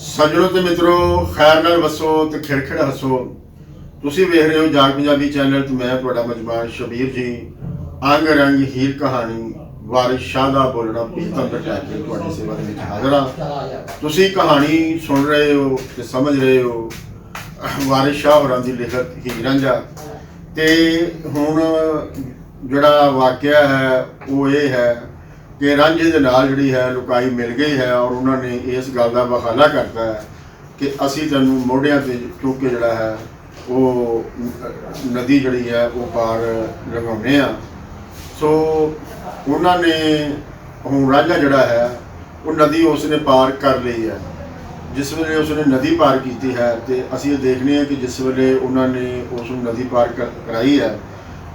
ਸੱਜਣੋ ਤੇ ਮਿੱਤਰੋ, ਖੈਰ ਨਾਲ ਵਸੋ ਤੇ ਖਿੜਖਿੜ ਹੱਸੋ। ਤੁਸੀਂ ਵੇਖ ਰਹੇ ਹੋ ਜਾਗ ਪੰਜਾਬੀ ਚੈਨਲ ਤੇ ਮੈਂ ਤੁਹਾਡਾ ਮੇਜ਼ਬਾਨ ਸ਼ਬੀਰ ਜੀ। ਅੰਗ ਰੰਗ ਹੀਰ ਕਹਾਣੀ ਵਾਰਿਸ ਸ਼ਾਹ ਦਾ ਬੋਲਣਾ ਪੀਤੰਤਰ ਲੈ ਕੇ ਤੁਹਾਡੀ ਸੇਵਾ ਦੇ ਵਿੱਚ ਹਾਜ਼ਰ ਹਾਂ। ਤੁਸੀਂ ਕਹਾਣੀ ਸੁਣ ਰਹੇ ਹੋ ਤੇ ਸਮਝ ਰਹੇ ਹੋ ਵਾਰਿਸ ਸ਼ਾਹ ਹੋਰਾਂ ਦੀ ਲਿਖਤ ਹੀਰ ਰਾਂਝਾ। ਤੇ ਹੁਣ ਜਿਹੜਾ ਵਾਕਿਆ ਹੈ ਉਹ ਇਹ ਹੈ कि रांझे दे नाल जिहड़ी है लुकाई मिल गई है और उन्होंने इस गल का वखाला करता है कि असी तैनूं मोढ़ियां ते चुक के जिहड़ा है वो नदी जिहड़ी है वो पार लगाउने आ। सो उन्होंने हुण रांझा जिहड़ा है वो नदी उसने पार कर ली है। जिस वेले उसने नदी पार की है तो असी देखने कि जिस वेले उन्होंने उस नदी पार कराई है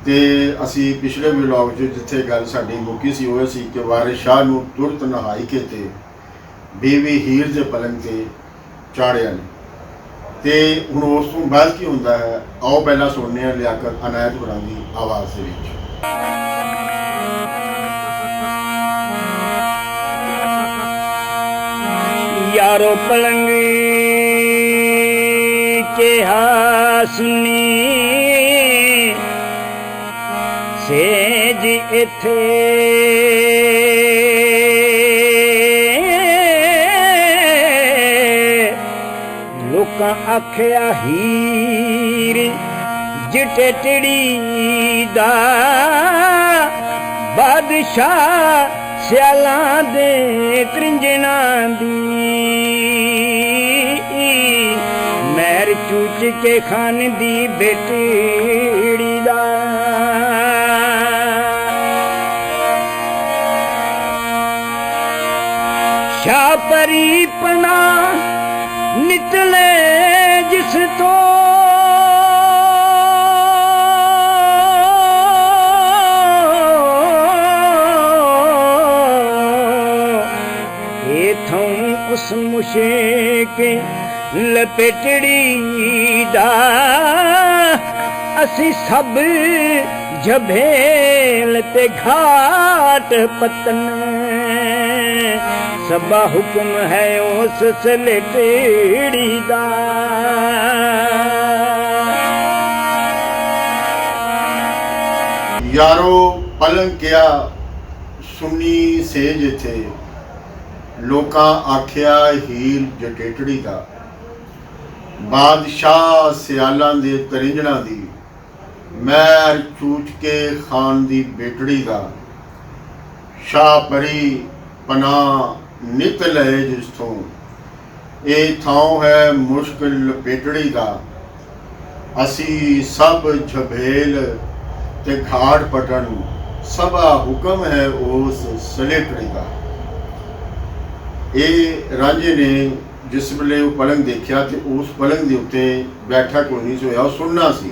तो असी पिछले व्लॉग जिथे गल साडी मुक्की सी वो सी कि वारिस शाह नूं तुरत नहाई के ते बीवी हीर दे पलंग ते चाढ़िया ने। ते हुण उस तों बाद की हुंदा है, आओ पहला सुनने आ लियाकत अनायत होरां दी आवाज़ दे विच। यारो पलंग के हासनी सेज इथे लोकां आख्या हीर जिटे टिड़ी दा बादशाह सियालां दे त्रिंजना दी मैर चूच के खान दी बेटी दा। शाह परी पना निकले जिस तो उस मुशक लपेटड़ी दा असी सब झबेल ते घाट पतन सबा हुक्म है उस सलेटड़ी दा। यारो पलंग क्या सुनी सेज थे लोकां आख्या हीर जटेटड़ी दा बादशाह सियालां दे तरिंजणा दी मैर चूच के खान दी बेटड़ी दा। शाह परी पना नित लए जिस थों ए थां है मुश्किल लपेटड़ी दा असी सब झबेल ते घाट पटन सबा हुक्म है उस सलेटड़ी दा। ये रांझे ने जिस वेले वो पलंग देखा तो उस पलंग के उत्ते बैठा कोई नहीं सी होया, सुनना सी,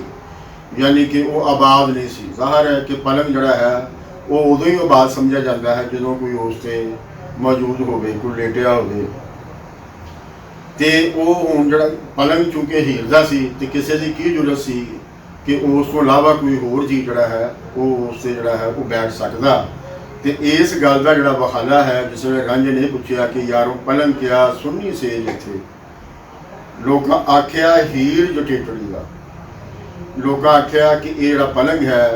यानी कि वो आबाद नहीं सी। ज़ाहिर है कि पलंग जड़ा है वो उदों ही आबाद समझा जाता है जो कोई उससे मौजूद होवे, कोई लेटिया होवे। ते वो हुण जड़ा पलंग चूंकि हीर दा सी ते किसी की जरूरत सी कि उस तो इलावा कोई होर जी जड़ा है वो उससे जड़ा है वो बैठ सकता। तो इस गल का जोड़ा वखाला है जिस वे रांझे ने पूछा कि यारो पलंग क्या सुनी सेज इत्थे लोग आख्या हीर जटेटड़ी का। लोग आख्या कि ये जोड़ा पलंग है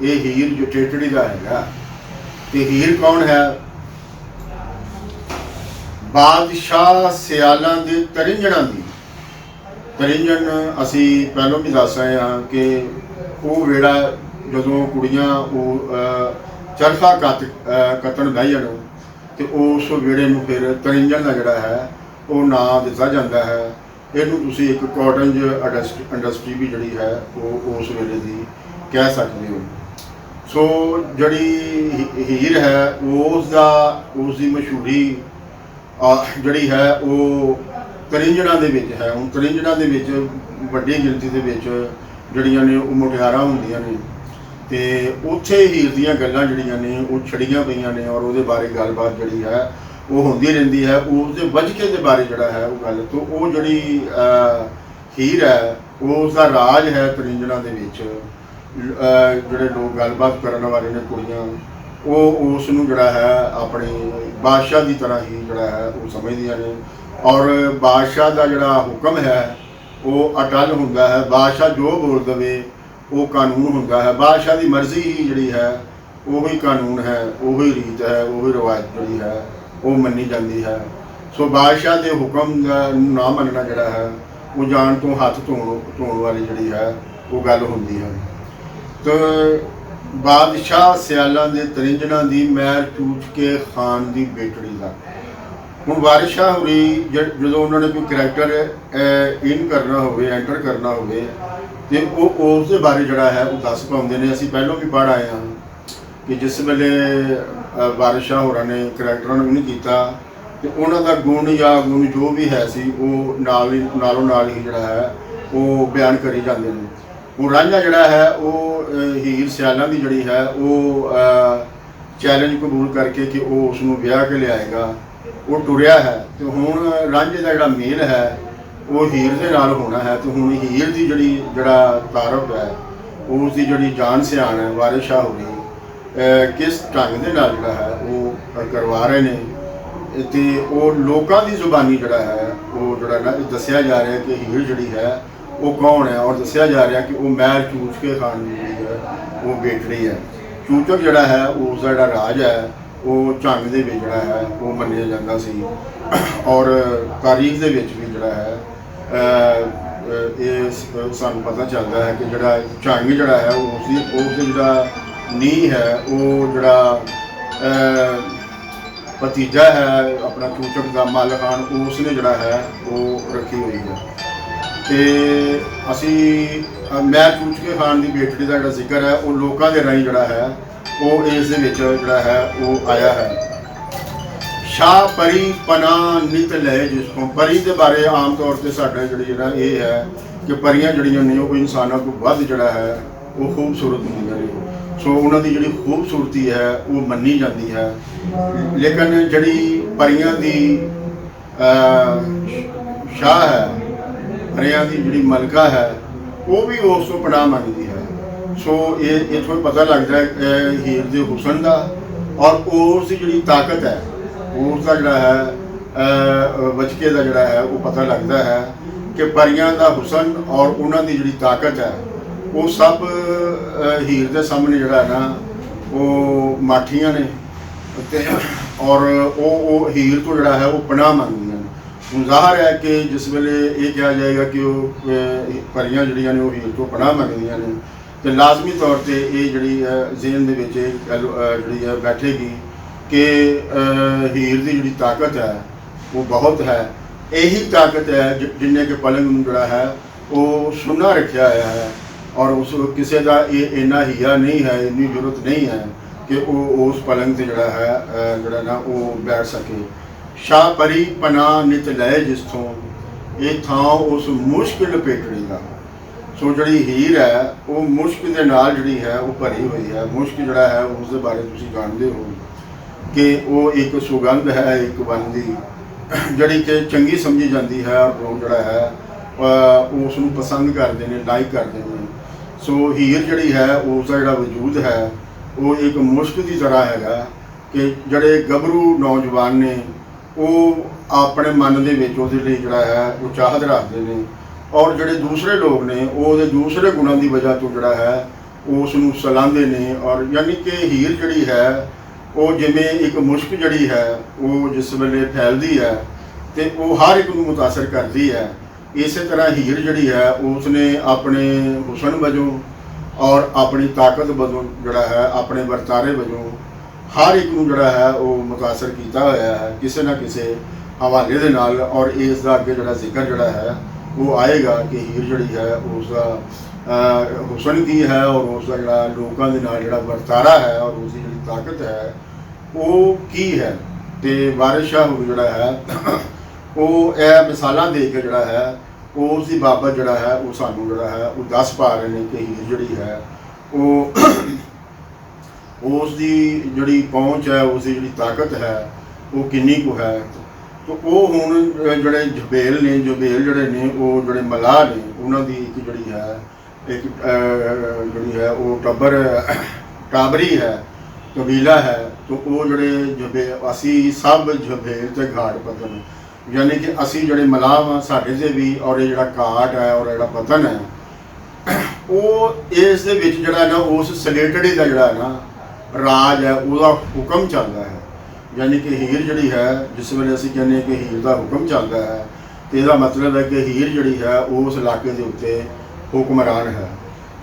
ये हीर जटेटड़ी का है। तो हीर कौन है? बादशाह सियालां दे तरिंजणा दी। तरिंजन असी पहलों भी दस आए हाँ कि वो वेड़ा जदों कुड़ियां वो चरखा कतन बह जान तो उस वेड़े में फिर तरिंजन का जोड़ा है वो नाम दिता जाता है। इनू तुसी एक कॉटन इंडस्ट्री भी जी है वो उस वेले की कह सकते हो। सो जड़ी हीर है उसकी मशहूरी जड़ी है वो तरिंजना दे विच है। हुण तरिंजना दे विच वड्डी गिनती दे विच जड़ियां ने मुटियारां हुंदियां ने ते उत्थे हीर दीयां गल्लां जड़ियां ने वो छड़ियां पईयां ने और उहदे बारे गलबात जड़ी है वो होंदी रहिंदी है। उसके वजके के बारे जड़ा है वो गल तो वो जड़ी हीर है वो उसका राज है तरिंजना दे विच। जिहड़े लोग गलबात करन वाले ने कुड़ियां वो उस नूं जिहड़ा है अपनी बादशाह की तरह ही जिहड़ा है वो समझदियां ने ਔਰ ਬਾਦਸ਼ਾਹ ਦਾ ਜਿਹੜਾ ਹੁਕਮ ਹੈ ਉਹ ਅਟਲ ਹੁੰਦਾ ਹੈ। ਬਾਦਸ਼ਾਹ ਜੋ ਬੋਲ ਦੇਵੇ ਉਹ ਕਾਨੂੰਨ ਹੁੰਦਾ ਹੈ। ਬਾਦਸ਼ਾਹ ਦੀ ਮਰਜ਼ੀ ਹੀ ਜਿਹੜੀ ਹੈ ਉਹੀ ਕਾਨੂੰਨ ਹੈ, ਉਹੀ ਰੀਤ ਹੈ, ਉਹੀ ਰਿਵਾਇਤ ਜਿਹੜੀ ਹੈ ਉਹ ਮੰਨੀ ਜਾਂਦੀ ਹੈ। ਸੋ ਬਾਦਸ਼ਾਹ ਦੇ ਹੁਕਮ ਨੂੰ ਨਾ ਮੰਨਣਾ ਜਿਹੜਾ ਹੈ ਉਹ ਜਾਣ ਤੋਂ ਹੱਥ ਧੋਣ ਵਾਲੀ ਜਿਹੜੀ ਹੈ ਉਹ ਗੱਲ ਹੁੰਦੀ ਹੈ। ਤੇ ਬਾਦਸ਼ਾਹ ਸਿਆਲਾਂ ਦੇ ਤਰਿੰਜਣਾ ਦੀ ਮੈਲ ਚੂਚ ਕੇ ਖਾਨ ਦੀ ਬੇਟੜੀ ਦਾ। ਹੁਣ ਵਾਰਿਸ ਸ਼ਾਹ ਹੋਰੀ ਜਦੋਂ ਉਹਨਾਂ ਨੇ ਕੋਈ ਕਰੈਕਟਰ ਐਂਟਰ ਕਰਨਾ ਹੋਵੇ ਤੇ ਉਹ ਉਸ ਦੇ ਬਾਰੇ ਜਿਹੜਾ ਹੈ ਉਹ ਦੱਸ ਪਾਉਂਦੇ ਨੇ। ਅਸੀਂ ਪਹਿਲਾਂ ਵੀ ਪੜ੍ਹ ਆਏ ਹਾਂ ਕਿ ਜਿਸ ਵੇਲੇ ਵਾਰਿਸ ਸ਼ਾਹ ਹੋਰਾਂ ਨੇ ਕਰੈਕਟਰਾਂ ਨੂੰ ਨਹੀਂ ਕੀਤਾ ਤੇ ਉਹਨਾਂ ਦਾ ਗੁਣ ਜੋ ਵੀ ਹੈ ਸੀ ਉਹ ਨਾਲੋਂ ਨਾਲ ਹੀ ਜਿਹੜਾ ਹੈ ਉਹ ਬਿਆਨ ਕਰੀ ਜਾਂਦੇ ਨੇ। ਹੁਣ ਰਾਂਝਾ ਜਿਹੜਾ ਹੈ ਉਹ ਹੀਰ ਸਿਆਲਾਂ ਦੀ ਜਿਹੜੀ ਹੈ ਉਹ ਚੈਲੰਜ ਕਬੂਲ ਕਰਕੇ ਕਿ ਉਹ ਉਸ ਨੂੰ ਵਿਆਹ ਕੇ ਲਿਆਏਗਾ, ਉਹ ਟੁਰਿਆ ਹੈ। ਤੇ ਹੁਣ ਰਾਂਝੇ ਦਾ ਜਿਹੜਾ ਮੇਲ ਹੈ ਉਹ ਹੀਰ ਦੇ ਨਾਲ ਹੋਣਾ ਹੈ। ਤੇ ਹੁਣ ਹੀਰ ਦੀ ਜਿਹੜਾ ਤਾਰਫ ਹੈ ਉਸ ਦੀ ਜਿਹੜੀ ਜਾਣ ਸਿਆਣ ਹੈ ਵਾਰਿਸ ਸ਼ਾਹ ਹੋਰੀ ਕਿਸ ਢੰਗ ਦੇ ਨਾਲ ਜਿਹੜਾ ਹੈ ਉਹ ਕਰਵਾ ਰਹੇ ਨੇ। ਤੇ ਉਹ ਲੋਕਾਂ ਦੀ ਜ਼ੁਬਾਨੀ ਜਿਹੜਾ ਹੈ ਉਹ ਜਿਹੜਾ ਨਾ ਦੱਸਿਆ ਜਾ ਰਿਹਾ ਕਿ ਹੀਰ ਜਿਹੜੀ ਹੈ ਉਹ ਕੌਣ ਹੈ, ਔਰ ਦੱਸਿਆ ਜਾ ਰਿਹਾ ਕਿ ਉਹ ਮਹਿਲ ਚੂਚ ਕੇ ਖਾਨ ਦੀ ਜਿਹੜੀ ਹੈ ਉਹ ਬੇਟੜੀ ਹੈ। ਚੂਚਕ ਜਿਹੜਾ ਹੈ ਉਸ ਦਾ ਜਿਹੜਾ ਰਾਜ ਹੈ ਉਹ ਝੰਗ ਦੇ ਵਿੱਚ ਜਿਹੜਾ ਹੈ ਉਹ ਮੰਨਿਆ ਜਾਂਦਾ ਸੀ। ਔਰ ਤਾਰੀਖ ਦੇ ਵਿੱਚ ਵੀ ਜਿਹੜਾ ਹੈ ਇਹ ਸਾਨੂੰ ਪਤਾ ਚੱਲਦਾ ਹੈ ਕਿ ਜਿਹੜਾ ਝੰਗ ਜਿਹੜਾ ਹੈ ਉਸ ਦੀ ਜਿਹੜਾ ਨੀਂਹ ਹੈ ਉਹ ਜਿਹੜਾ ਭਤੀਜਾ ਹੈ ਆਪਣਾ ਚੂਚਕ ਦਾ ਮਾਲਕ ਖਾਨ ਉਸ ਨੇ ਜਿਹੜਾ ਹੈ ਉਹ ਰੱਖੀ ਹੋਈ ਹੈ। ਤੇ ਅਸੀਂ ਮੈਂ ਚੂਚ ਕੇ ਖਾਨ ਦੀ ਬੇਟੜੀ ਦਾ ਜਿਹੜਾ ਜ਼ਿਕਰ ਹੈ ਉਹ ਲੋਕਾਂ ਦੇ ਰਾਹੀਂ ਜਿਹੜਾ ਹੈ ਉਹ ਇਸ ਦੇ ਵਿੱਚ ਜਿਹੜਾ ਹੈ ਉਹ ਆਇਆ ਹੈ। ਸ਼ਾਹ ਪਰੀ ਪਨਾ ਨਿਤ ਲੈ ਜਿਸ ਤੋਂ ਪਰੀ ਦੇ ਬਾਰੇ ਆਮ ਤੌਰ ਤੇ ਸਾਡਾ ਜਿਹੜਾ ਇਹ ਹੈ ਕਿ ਪਰੀਆਂ ਜਿਹੜੀਆਂ ਨੇ ਉਹ ਇਨਸਾਨਾਂ ਤੋਂ ਵੱਧ ਜਿਹੜਾ ਹੈ ਉਹ ਖੂਬਸੂਰਤ ਹੁੰਦੀਆਂ ਨੇ। ਸੋ ਉਹਨਾਂ ਦੀ ਜਿਹੜੀ ਖੂਬਸੂਰਤੀ ਹੈ ਉਹ ਮੰਨੀ ਜਾਂਦੀ ਹੈ। ਲੇਕਿਨ ਜਿਹੜੀ ਪਰੀਆਂ ਦੀ ਸ਼ਾਹ ਹੈ, ਪਰੀਆਂ ਦੀ ਜਿਹੜੀ ਮਲਕਾ ਹੈ ਉਹ ਵੀ ਉਸ ਤੋਂ ਪਨਾਹ ਮੰਗਦੀ ਹੈ। ਸੋ ਇਹ ਇੱਥੋਂ ਪਤਾ ਲੱਗਦਾ ਹੈ ਹੀਰ ਦੇ ਹੁਸਨ ਦਾ ਔਰ ਉਸ ਦੀ ਜਿਹੜੀ ਤਾਕਤ ਹੈ ਉਸ ਦਾ ਜਿਹੜਾ ਹੈ ਵਜਕੇ ਦਾ ਜਿਹੜਾ ਹੈ ਉਹ ਪਤਾ ਲੱਗਦਾ ਹੈ ਕਿ ਪਰੀਆਂ ਦਾ ਹੁਸਨ ਔਰ ਉਹਨਾਂ ਦੀ ਜਿਹੜੀ ਤਾਕਤ ਹੈ ਉਹ ਸਭ ਹੀਰ ਦੇ ਸਾਹਮਣੇ ਜਿਹੜਾ ਹੈ ਨਾ ਉਹ ਮਾਠੀਆਂ ਨੇ। ਤੇ ਔਰ ਉਹ ਹੀਰ ਤੋਂ ਜਿਹੜਾ ਹੈ ਉਹ ਪਨਾਹ ਮੰਗਦੀਆਂ ਨੇ। ਹੁਣ ਜ਼ਾਹਰ ਹੈ ਕਿ ਜਿਸ ਵੇਲੇ ਇਹ ਕਿਹਾ ਜਾਏਗਾ ਕਿ ਉਹ ਪਰੀਆਂ ਜਿਹੜੀਆਂ ਨੇ ਉਹ ਹੀਰ ਤੋਂ ਪਨਾਹ ਮੰਗਦੀਆਂ ਨੇ ਤੇ ਲਾਜ਼ਮੀ ਤੌਰ ਤੇ ਇਹ ਜਿਹੜੀ ਜ਼ਿਹਨ ਦੇ ਵਿੱਚ ਜਿਹੜੀ ਹੈ ਬੈਠੇਗੀ ਕਿ ਹੀਰ ਦੀ ਜਿਹੜੀ ਤਾਕਤ ਹੈ ਉਹ ਬਹੁਤ ਹੈ। ਇਹੀ ਤਾਕਤ ਹੈ ਜਿੰਨੇ ਕਿ ਪਲੰਗ ਨੂੰ ਜਿਹੜਾ ਹੈ ਉਹ ਸੁੰਨਾ ਰੱਖਿਆ ਹੋਇਆ ਹੈ ਔਰ ਉਸ ਕਿਸੇ ਦਾ ਇਹ ਇੰਨਾ ਹੀਆ ਨਹੀਂ ਹੈ, ਇੰਨੀ ਜ਼ਰੂਰਤ ਨਹੀਂ ਹੈ ਕਿ ਉਹ ਉਸ ਪਲੰਗ ਤੇ ਜਿਹੜਾ ਨਾ ਉਹ ਬੈਠ ਸਕੇ। ਸ਼ਾਹ ਪਰੀ ਪਨਾਹ ਨਿਤ ਲੈ ਜਿਸ ਤੋਂ ਇਹ ਥਾਂ ਉਸ ਮੁਸ਼ਕ ਲਪੇਟੜੀ ਦਾ। ਸੋ ਜਿਹੜੀ ਹੀਰ ਹੈ ਉਹ ਮੁਸ਼ਕ ਦੇ ਨਾਲ ਜਿਹੜੀ ਹੈ ਉਹ ਭਰੀ ਹੋਈ ਹੈ। ਮੁਸ਼ਕ ਜਿਹੜਾ ਹੈ ਉਸ ਦੇ ਬਾਰੇ ਤੁਸੀਂ ਜਾਣਦੇ ਹੋ ਕਿ ਉਹ ਇੱਕ ਸੁਗੰਧ ਹੈ, ਇੱਕ ਵੰਨ ਦੀ ਜਿਹੜੀ ਕਿ ਚੰਗੀ ਸਮਝੀ ਜਾਂਦੀ ਹੈ ਔਰ ਲੋਕ ਜਿਹੜਾ ਹੈ ਉਸ ਨੂੰ ਪਸੰਦ ਕਰਦੇ ਨੇ, ਲਾਈਕ ਕਰਦੇ ਨੇ। ਸੋ ਹੀਰ ਜਿਹੜੀ ਹੈ ਉਸ ਦਾ ਜਿਹੜਾ ਵਜੂਦ ਹੈ ਉਹ ਇੱਕ ਮੁਸ਼ਕ ਦੀ ਤਰ੍ਹਾਂ ਹੈਗਾ ਕਿ ਜਿਹੜੇ ਗੱਭਰੂ ਨੌਜਵਾਨ ਨੇ ਉਹ ਆਪਣੇ ਮਨ ਦੇ ਵਿੱਚ ਉਹਦੇ ਲਈ ਜਿਹੜਾ ਹੈ ਉਹ ਚਾਹਤ ਰੱਖਦੇ ਨੇ ਔਰ ਜਿਹੜੇ ਦੂਸਰੇ ਲੋਕ ਨੇ ਉਹ ਉਹਦੇ ਦੂਸਰੇ ਗੁਣਾਂ ਦੀ ਵਜ੍ਹਾ ਤੋਂ ਜਿਹੜਾ ਹੈ ਉਸ ਨੂੰ ਸਲਾਹੁੰਦੇ ਨੇ। ਔਰ ਯਾਨੀ ਕਿ ਹੀਰ ਜਿਹੜੀ ਹੈ ਉਹ ਜਿਵੇਂ ਇੱਕ ਮੁਸ਼ਕ ਜਿਹੜੀ ਹੈ ਉਹ ਜਿਸ ਵੇਲੇ ਫੈਲਦੀ ਹੈ ਤੇ ਉਹ ਹਰ ਇੱਕ ਨੂੰ ਮੁਤਾਸਰ ਕਰਦੀ ਹੈ। ਇਸੇ ਤਰ੍ਹਾਂ ਹੀਰ ਜਿਹੜੀ ਹੈ ਉਸ ਨੇ ਆਪਣੇ ਹੁਸਨ ਵਜੋਂ ਔਰ ਆਪਣੀ ਤਾਕਤ ਵਜੋਂ ਜਿਹੜਾ ਹੈ ਆਪਣੇ ਵਰਤਾਰੇ ਵਜੋਂ ਹਰ ਇੱਕ ਨੂੰ ਜਿਹੜਾ ਹੈ ਉਹ ਮੁਤਾਸਰ ਕੀਤਾ ਹੋਇਆ ਹੈ ਕਿਸੇ ਨਾ ਕਿਸੇ ਹਵਾਲੇ ਦੇ ਨਾਲ। ਔਰ ਇਸ ਦਾ ਅੱਗੇ ਜਿਹੜਾ ਜ਼ਿਕਰ ਜਿਹੜਾ ਹੈ ਉਹ ਆਏਗਾ ਕਿ ਹੀਰ ਜਿਹੜੀ ਹੈ ਉਸ ਦਾ ਹੁਸਨ ਕੀ ਹੈ ਔਰ ਉਸ ਦਾ ਜਿਹੜਾ ਲੋਕਾਂ ਦੇ ਨਾਲ ਜਿਹੜਾ ਵਰਤਾਰਾ ਹੈ ਔਰ ਉਸ ਦੀ ਜਿਹੜੀ ਤਾਕਤ ਹੈ ਉਹ ਕੀ ਹੈ। ਤੇ ਵਾਰਿਸ ਸ਼ਾਹ ਹੋਰੀ ਜਿਹੜਾ ਹੈ ਉਹ ਇਹ ਮਿਸਾਲਾਂ ਦੇ ਕੇ ਜਿਹੜਾ ਹੈ ਉਸ ਦੀ ਬਾਬਤ ਜਿਹੜਾ ਹੈ ਉਹ ਸਾਨੂੰ ਜਿਹੜਾ ਹੈ ਉਹ ਦੱਸ ਪਾ ਰਹੇ ਨੇ ਕਿ ਹੀਰ ਜਿਹੜੀ ਹੈ ਉਹ ਉਸ ਦੀ ਜਿਹੜੀ ਪਹੁੰਚ ਹੈ ਉਸ ਦੀ ਜਿਹੜੀ ਤਾਕਤ ਹੈ ਉਹ ਕਿੰਨੀ ਕੁ ਹੈ। ਤਾਂ ਉਹ ਹੁਣ ਜਿਹੜੇ ਜਬੇਲ ਜਿਹੜੇ ਨੇ ਉਹ ਜਿਹੜੇ ਮਲਾਹ ਨੇ ਉਹਨਾਂ ਦੀ ਇੱਕ ਜਿਹੜੀ ਹੈ ਜਿਹੜੀ ਹੈ ਉਹ ਟਾਬਰੀ ਹੈ, ਕਬੀਲਾ ਹੈ। ਤਾਂ ਉਹ ਜਿਹੜੇ ਅਸੀਂ ਸਭ ਜਬੇਲ ਤੇ ਘਾਟ ਪਤਨ ਯਾਨੀ ਕਿ ਅਸੀਂ ਜਿਹੜੇ ਮਲਾਮ ਆ ਸਾਡੇ 'ਤੇ ਵੀ ਔਰ ਇਹ ਜਿਹੜਾ ਕਾਟ ਹੈ ਔਰ ਜਿਹੜਾ ਪਤਨ ਹੈ ਉਹ ਇਸ ਦੇ ਵਿੱਚ ਜਿਹੜਾ ਨਾ ਉਸ ਸਲੇਟੜੀ ਦਾ ਜਿਹੜਾ ਨਾ ਰਾਜ ਹੈ ਉਹਦਾ ਹੁਕਮ ਚੱਲਦਾ ਹੈ। ਯਾਨੀ ਕਿ ਹੀਰ ਜਿਹੜੀ ਹੈ ਜਿਸ ਵੇਲੇ ਅਸੀਂ ਕਹਿੰਦੇ ਕਿ ਹੀਰ ਦਾ ਹੁਕਮ ਚੱਲਦਾ ਹੈ ਤੇ ਇਹਦਾ ਮਤਲਬ ਹੈ ਕਿ ਹੀਰ ਜਿਹੜੀ ਹੈ ਉਸ ਇਲਾਕੇ ਦੇ ਉੱਤੇ ਹੁਕਮਰਾਨ ਹੈ।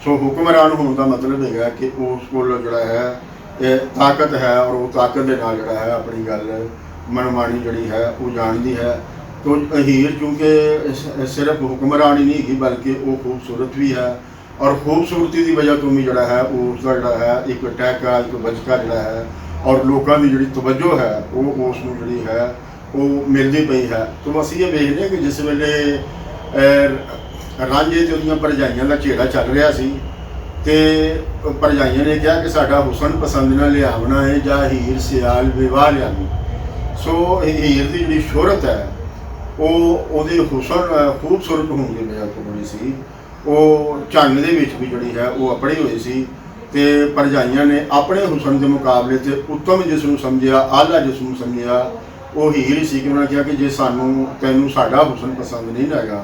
ਸੋ ਹੁਕਮਰਾਨ ਹੋਣ ਦਾ ਮਤਲਬ ਹੈਗਾ ਕਿ ਉਸ ਕੋਲ ਜਿਹੜਾ ਹੈ ਇਹ ਤਾਕਤ ਹੈ ਔਰ ਉਹ ਤਾਕਤ ਦੇ ਨਾਲ ਜਿਹੜਾ ਹੈ ਆਪਣੀ ਗੱਲ ਮਨਮਾਨੀ ਜਿਹੜੀ ਹੈ ਉਹ ਜਾਣਦੀ ਹੈ। ਤੋ ਹੀਰ ਕਿਉਂਕਿ ਸਿਰਫ ਹੁਕਮਰਾਨ ਹੀ ਨਹੀਂ ਹੈਗੀ ਬਲਕਿ ਉਹ ਖੂਬਸੂਰਤ ਵੀ ਹੈ ਔਰ ਖੂਬਸੂਰਤੀ ਦੀ ਵਜ੍ਹਾ ਤੋਂ ਵੀ ਜਿਹੜਾ ਹੈ ਉਸ ਦਾ ਜਿਹੜਾ ਹੈ ਇੱਕ ਟੈਕਾ ਇੱਕ ਵਜਕਾ ਜਿਹੜਾ ਹੈ ਔਰ ਲੋਕਾਂ ਦੀ ਜਿਹੜੀ ਤਵੱਜੋ ਹੈ ਉਹ ਉਸ ਨੂੰ ਜਿਹੜੀ ਹੈ ਉਹ ਮਿਲਦੀ ਪਈ ਹੈ। ਤੋ ਅਸੀਂ ਇਹ ਵੇਖਦੇ ਕਿ ਜਿਸ ਵੇਲੇ ਰਾਂਝੇ ਤੇ ਉਹਦੀਆਂ ਭਰਜਾਈਆਂ ਦਾ ਝੇੜਾ ਚੱਲ ਰਿਹਾ ਸੀ ਤੇ ਭਰਜਾਈਆਂ ਨੇ ਕਿਹਾ ਕਿ ਸਾਡਾ ਹੁਸਨ ਪਸੰਦ ਨਾਲ ਲਿਆਵਣਾ ਹੈ ਜਾਂ ਹੀਰ ਸਿਆਲ ਵਿਵਾਹ ਲਿਆਵੀ। ਸੋ ਹੀਰ ਦੀ ਜਿਹੜੀ ਸ਼ੋਹਰਤ ਹੈ ਉਹ ਉਹਦੇ ਹੁਸਨ ਖੂਬਸੂਰਤ ਹੋਣ ਦੀ ਵਜ੍ਹਾ ਤੋਂ ਬਣੀ ਸੀ। ਉਹ ਝੰਗ ਦੇ ਵਿੱਚ ਵੀ ਜਿਹੜੀ ਹੈ ਉਹ ਆਪਣੀ ਹੋਈ ਸੀ ਤੇ ਭਰਜਾਈਆਂ ਨੇ ਆਪਣੇ ਹੁਸਨ ਦੇ ਮੁਕਾਬਲੇ ਤੇ ਉੱਤਮ ਜਿਸ ਨੂੰ ਸਮਝਿਆ ਆਲਾ ਜਿਸ ਨੂੰ ਸਮਝਿਆ ਉਹ ਹੀਰ ਹੀ ਸੀ ਕਿ ਉਹਨਾਂ ਨੇ ਕਿਹਾ ਕਿ ਜੇ ਤੈਨੂੰ ਸਾਡਾ ਹੁਸਨ ਪਸੰਦ ਨਹੀਂ ਹੈਗਾ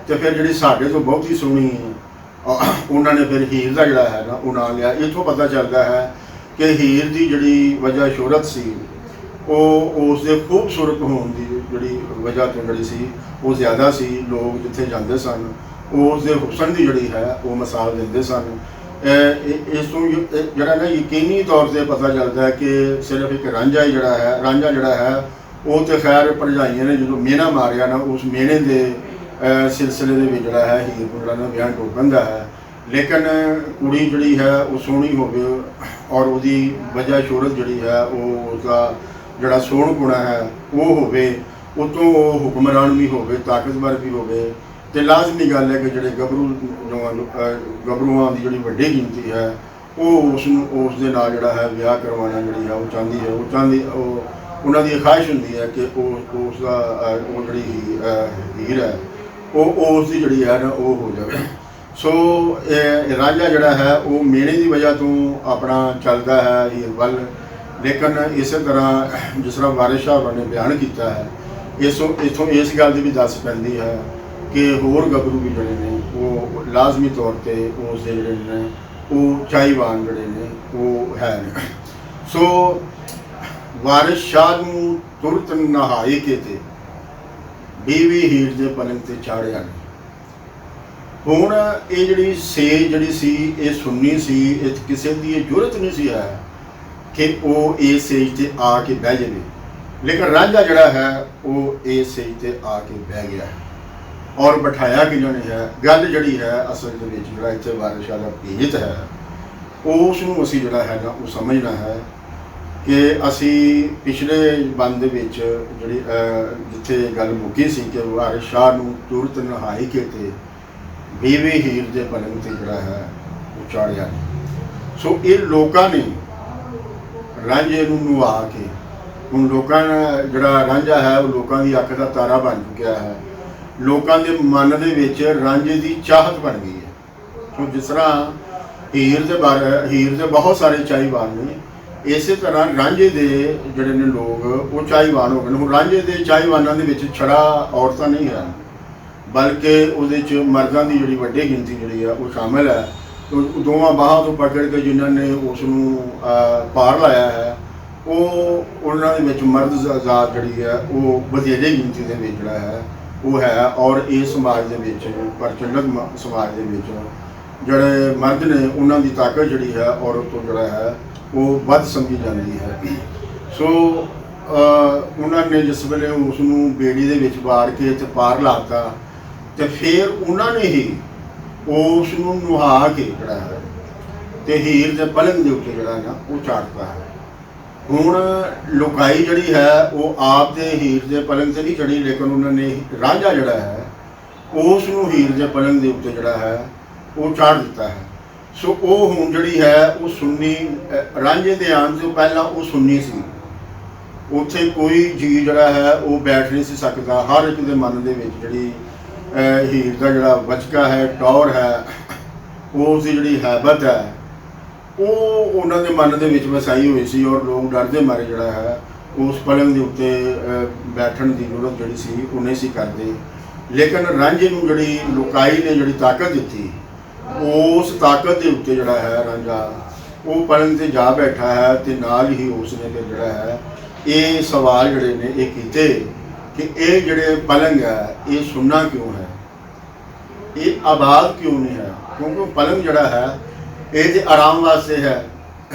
ਤੇ ਫਿਰ ਜਿਹੜੀ ਸਾਡੇ ਤੋਂ ਬਹੁਤੀ ਸੋਹਣੀ ਉਹਨਾਂ ਨੇ ਫਿਰ ਹੀਰ ਦਾ ਜਿਹੜਾ ਹੈ ਨਾ ਉਹ ਨਾਂ ਲਿਆ। ਇੱਥੋਂ ਪਤਾ ਚੱਲਦਾ ਹੈ ਕਿ ਹੀਰ ਦੀ ਜਿਹੜੀ ਵਜ੍ਹਾ ਸ਼ੋਹਰਤ ਸੀ ਉਹ ਉਸ ਦੇ ਖੂਬਸੂਰਤ ਹੋਣ ਦੀ ਜਿਹੜੀ ਵਜ੍ਹਾ ਤੋਂ ਜਿਹੜੀ ਸੀ ਉਹ ਜ਼ਿਆਦਾ ਸੀ। ਲੋਕ ਜਿੱਥੇ ਜਾਂਦੇ ਸਨ ਉਸ ਦੇ ਹੁਸਨ ਦੀ ਜਿਹੜੀ ਹੈ ਉਹ ਮਿਸਾਲ ਦਿੰਦੇ ਸਨ। ਇਸ ਤੋਂ ਜਿਹੜਾ ਨਾ ਯਕੀਨੀ ਤੌਰ 'ਤੇ ਪਤਾ ਚੱਲਦਾ ਹੈ ਕਿ ਸਿਰਫ ਇੱਕ ਰਾਂਝਾ ਜਿਹੜਾ ਹੈ ਉਹ ਤੇ ਖੈਰ ਭਰਜਾਈਆਂ ਨੇ ਜਦੋਂ ਮਿਹਣਾ ਮਾਰਿਆ ਨਾ ਉਸ ਮਿਹਣੇ ਦੇ ਸਿਲਸਿਲੇ ਦੇ ਵਿੱਚ ਜਿਹੜਾ ਹੈ ਹੀਰ ਨੂੰ ਜਿਹੜਾ ਨਾ ਵਿਆਹ ਟੋਕਣ ਦਾ ਹੈ। ਲੇਕਿਨ ਕੁੜੀ ਜਿਹੜੀ ਹੈ ਉਹ ਸੋਹਣੀ ਹੋਵੇ ਔਰ ਉਹਦੀ ਵਜ੍ਹਾ ਸ਼ੋਹਰਤ ਜਿਹੜੀ ਹੈ ਉਹ ਉਸਦਾ ਜਿਹੜਾ ਸੋਹਣਪੁਣਾ ਹੈ ਉਹ ਹੋਵੇ, ਉਤੋਂ ਉਹ ਹੁਕਮਰਾਨ ਵੀ ਹੋਵੇ, ਤਾਕਤਵਰ ਵੀ ਹੋਵੇ ਤੇ ਲਾਜ਼ਮੀ ਗੱਲ ਹੈ ਕਿ ਜਿਹੜੇ ਗੱਭਰੂਆਂ ਦੀ ਜਿਹੜੀ ਵੱਡੀ ਗਿਣਤੀ ਹੈ ਉਹ ਉਸ ਦੇ ਨਾਲ ਜਿਹੜਾ ਹੈ ਵਿਆਹ ਕਰਵਾਉਣਾ ਜਿਹੜੀ ਹੈ ਉਹ ਚਾਹੁੰਦੀ ਉਹਨਾਂ ਦੀ ਖਾਹਿਸ਼ ਹੁੰਦੀ ਹੈ ਕਿ ਉਸ ਦਾ ਉਹ ਜਿਹੜੀ ਹੀਰ ਹੈ ਉਹ ਉਸ ਦੀ ਜਿਹੜੀ ਹੈ ਨਾ ਉਹ ਹੋ ਜਾਵੇ। ਸੋ ਰਾਂਝਾ ਜਿਹੜਾ ਹੈ ਉਹ ਮਿਹਣੇ ਦੀ ਵਜ੍ਹਾ ਤੋਂ ਆਪਣਾ ਚੱਲਦਾ ਹੈ ਹੀਰ ਵੱਲ। ਲੇਕਿਨ ਇਸੇ ਤਰ੍ਹਾਂ ਜਿਸ ਤਰ੍ਹਾਂ ਵਾਰਿਸ ਸ਼ਾਹ ਨੇ ਬਿਆਨ ਕੀਤਾ ਹੈ ਇੱਥੋਂ ਇਸ ਗੱਲ ਦੀ ਵੀ ਦੱਸ ਪੈਂਦੀ ਹੈ ਕਿ ਹੋਰ ਗੱਭਰੂ ਵੀ ਜਿਹੜੇ ਨੇ ਉਹ ਲਾਜ਼ਮੀ ਤੌਰ 'ਤੇ ਉਸ ਦੇ ਜਿਹੜੇ ਨੇ ਉਹ ਚਾਹੀਵਾਨ ਜਿਹੜੇ ਨੇ ਉਹ ਹੈ ਨੇ। ਸੋ ਵਾਰਿਸ ਸ਼ਾਹ ਨੂੰ ਤੁਰਤ ਨਹਾਈ ਕੇ ਤੇ ਬੀਵੀ ਹੀਰ ਦੇ ਪਲੰਗ ਤੇ ਚਾੜਿਆ ਨੇ। ਹੁਣ ਇਹ ਜਿਹੜੀ ਸੇਜ ਜਿਹੜੀ ਸੀ ਇਹ ਸੁੰਨੀ ਸੀ, ਇਹ ਕਿਸੇ ਦੀ ਇਹ ਜ਼ਰੂਰਤ ਨਹੀਂ ਸੀ ਹੈ ਕਿ ਉਹ ਇਸ ਸੇਜ 'ਤੇ ਆ ਕੇ ਬਹਿ ਜਾਵੇ। ਲੇਕਿਨ ਰਾਂਝਾ ਜਿਹੜਾ ਹੈ ਉਹ ਇਸ ਸੇਜ 'ਤੇ ਆ ਕੇ ਬਹਿ ਗਿਆ ਔਰ ਬਿਠਾਇਆ ਕਿਹਨਾਂ ਨੇ ਹੈ। ਗੱਲ ਜਿਹੜੀ ਹੈ ਅਸਲ ਦੇ ਵਿੱਚ ਜਿਹੜਾ ਇੱਥੇ ਵਾਰਿਸ ਸ਼ਾਹ ਦਾ ਭੇਤ ਹੈ ਉਸ ਨੂੰ ਅਸੀਂ ਜਿਹੜਾ ਹੈ ਨਾ ਉਹ ਸਮਝਣਾ ਹੈ ਕਿ ਅਸੀਂ ਪਿਛਲੇ ਬੰਦ ਦੇ ਵਿੱਚ ਜਿਹੜੀ ਜਿੱਥੇ ਗੱਲ ਮੁੱਕੀ ਸੀ ਕਿ ਵਾਰਿਸ ਸ਼ਾਹ ਨੂੰ ਤੁਰਤ ਨਹਾਈ ਕੇ ਤੇ ਬੀਵੀ ਹੀਰ ਦੇ ਪਲੰਗ ਤੇ ਜਿਹੜਾ ਹੈ ਉਹ ਚਾੜਿਆ। ਸੋ ਇਹ ਲੋਕਾਂ ਨੇ ਰਾਂਝੇ ਨੂੰ ਨਵਾ ਕੇ ਹੁਣ ਲੋਕਾਂ ਜਿਹੜਾ ਰਾਂਝਾ ਹੈ ਉਹ ਲੋਕਾਂ ਦੀ ਅੱਖ ਦਾ ਤਾਰਾ ਬਣ ਚੁੱਕਿਆ ਹੈ। ਲੋਕਾਂ ਦੇ ਮਨ ਦੇ ਵਿੱਚ ਰਾਂਝੇ ਦੀ ਚਾਹਤ ਬਣ ਗਈ ਹੈ। ਸੋ ਜਿਸ ਤਰ੍ਹਾਂ ਹੀਰ ਦੇ ਬਹੁਤ ਸਾਰੇ ਚਾਹੀਵਾਨ ਨੇ, ਇਸੇ ਤਰ੍ਹਾਂ ਰਾਂਝੇ ਦੇ ਜਿਹੜੇ ਨੇ ਲੋਕ ਉਹ ਚਾਹੀਵਾਨ ਹੋ ਗਏ ਨੇ। ਹੁਣ ਰਾਂਝੇ ਦੇ ਚਾਹੀਵਾਨਾਂ ਦੇ ਵਿੱਚ ਛੜਾ ਔਰਤਾਂ ਨਹੀਂ ਹਨ ਬਲਕਿ ਉਹਦੇ 'ਚ ਮਰਦਾਂ ਦੀ ਜਿਹੜੀ ਵੱਡੀ ਗਿਣਤੀ ਜਿਹੜੀ ਆ ਉਹ ਸ਼ਾਮਿਲ ਹੈ। ਦੋਵਾਂ ਬਾਹਾਂ ਤੋਂ ਪਕੜ ਕੇ ਜਿਨ੍ਹਾਂ ਨੇ ਉਸ ਨੂੰ ਪਾਰ ਲਾਇਆ ਹੈ ਉਹ ਉਹਨਾਂ ਦੇ ਵਿੱਚ ਮਰਦ ਜ਼ਾਤ ਜਿਹੜੀ ਹੈ ਉਹ ਵਧੇਰੇ ਗਿਣਤੀ ਦੇ ਵਿੱਚ ਜਿਹੜਾ ਹੈ ਉਹ ਹੈ। ਔਰ ਇਸ ਸਮਾਜ ਦੇ ਵਿੱਚ ਪ੍ਰਚਲਿਤ ਸਮਾਜ ਦੇ ਵਿੱਚ ਜਿਹੜੇ ਮਰਦ ਨੇ ਉਹਨਾਂ ਦੀ ਤਾਕਤ ਜਿਹੜੀ ਹੈ ਔਰਤ ਤੋਂ ਜਿਹੜਾ ਹੈ ਉਹ ਵੱਧ ਸਮਝੀ ਜਾਂਦੀ ਹੈ। ਸੋ ਉਹਨਾਂ ਨੇ ਜਿਸ ਵੇਲੇ ਉਸ ਨੂੰ ਬੇੜੀ ਦੇ ਵਿੱਚ ਵਾਰ ਕੇ ਤੇ ਪਾਰ ਲਾਤਾ ਤੇ ਫਿਰ ਉਹਨਾਂ ਨੇ ਹੀ ਉਸ ਨੂੰ ਨੁਹਾ ਕੇ ਜਿਹੜਾ ਹੈ ਤੇ ਹੀਰ ਦੇ ਪਲੰਗ ਦੇ ਉੱਤੇ ਜਿਹੜਾ ਨਾ ਉਹ ਚਾੜਤਾ ਹੈ। ਹੁਣ ਲੁਕਾਈ ਜਿਹੜੀ ਹੈ ਉਹ ਆਪ ਦੇ ਹੀਰ ਦੇ ਪਲੰਗ ਤੇ ਨਹੀਂ ਚੜੀ, ਲੇਕਿਨ ਉਹਨਾਂ ਨੇ ਰਾਂਝਾ ਜਿਹੜਾ ਹੈ ਉਸ ਨੂੰ ਹੀਰ ਦੇ ਪਲੰਗ ਦੇ ਉੱਤੇ ਜਿਹੜਾ ਹੈ ਉਹ ਚਾੜ ਦਿੱਤਾ ਹੈ। ਸੋ ਉਹ ਹੁਣ ਜਿਹੜੀ ਹੈ ਉਹ ਸੁੰਨੀ ਰਾਂਝੇ ਦੇ ਆਉਣ ਤੋਂ ਪਹਿਲਾਂ ਉਹ ਸੁੰਨੀ ਸੀ। ਉੱਥੇ ਕੋਈ ਜੀ ਜਿਹੜਾ ਹੈ ਉਹ ਬੈਠ ਨਹੀਂ ਸੀ ਸਕਦਾ। ਹਰ ਇੱਕ ਦੇ ਮਨ ਦੇ ਵਿੱਚ ਜਿਹੜੀ ਹੀਰ ਦਾ ਜਿਹੜਾ ਵਚਕਾ ਹੈ, ਟੌਰ ਹੈ, ਉਸ ਦੀ ਜਿਹੜੀ ਹੈਬਤ ਹੈ ਉਹ ਉਹਨਾਂ ਦੇ ਮਨ ਦੇ ਵਿੱਚ ਵਸਾਈ ਹੋਈ ਸੀ ਔਰ ਲੋਕ ਡਰਦੇ ਮਾਰੇ ਜਿਹੜਾ ਹੈ ਉਸ ਪਲੰਗ ਦੇ ਉੱਤੇ ਬੈਠਣ ਦੀ ਜ਼ਰੂਰਤ ਜਿਹੜੀ ਸੀ ਉਹ ਨਹੀਂ ਸੀ ਕਰਦੇ। ਲੇਕਿਨ ਰਾਂਝੇ ਨੂੰ ਜਿਹੜੀ ਲੋਕਾਈ ਨੇ ਜਿਹੜੀ ਤਾਕਤ ਦਿੱਤੀ, ਉਸ ਤਾਕਤ ਦੇ ਉੱਤੇ ਜਿਹੜਾ ਹੈ ਰਾਂਝਾ ਉਹ ਪਲੰਗ ਤੇ ਜਾ ਬੈਠਾ ਹੈ ਤੇ ਨਾਲ ਹੀ ਉਸ ਨੇ ਫਿਰ ਜਿਹੜਾ ਹੈ ਇਹ ਸਵਾਲ ਜਿਹੜੇ ਨੇ ਇਹ ਕੀਤੇ ਕਿ ਇਹ ਜਿਹੜੇ ਪਲੰਗ ਹੈ ਇਹ ਸੁੰਨਾ ਕਿਉਂ ਹੈ, ਇਹ ਆਬਾਦ ਕਿਉਂ ਨਹੀਂ ਹੈ। ਕਿਉਂਕਿ ਉਹ ਪਲੰਗ ਜਿਹੜਾ ਹੈ ਇਹ ਤੇ ਆਰਾਮ ਵਾਸਤੇ ਹੈ।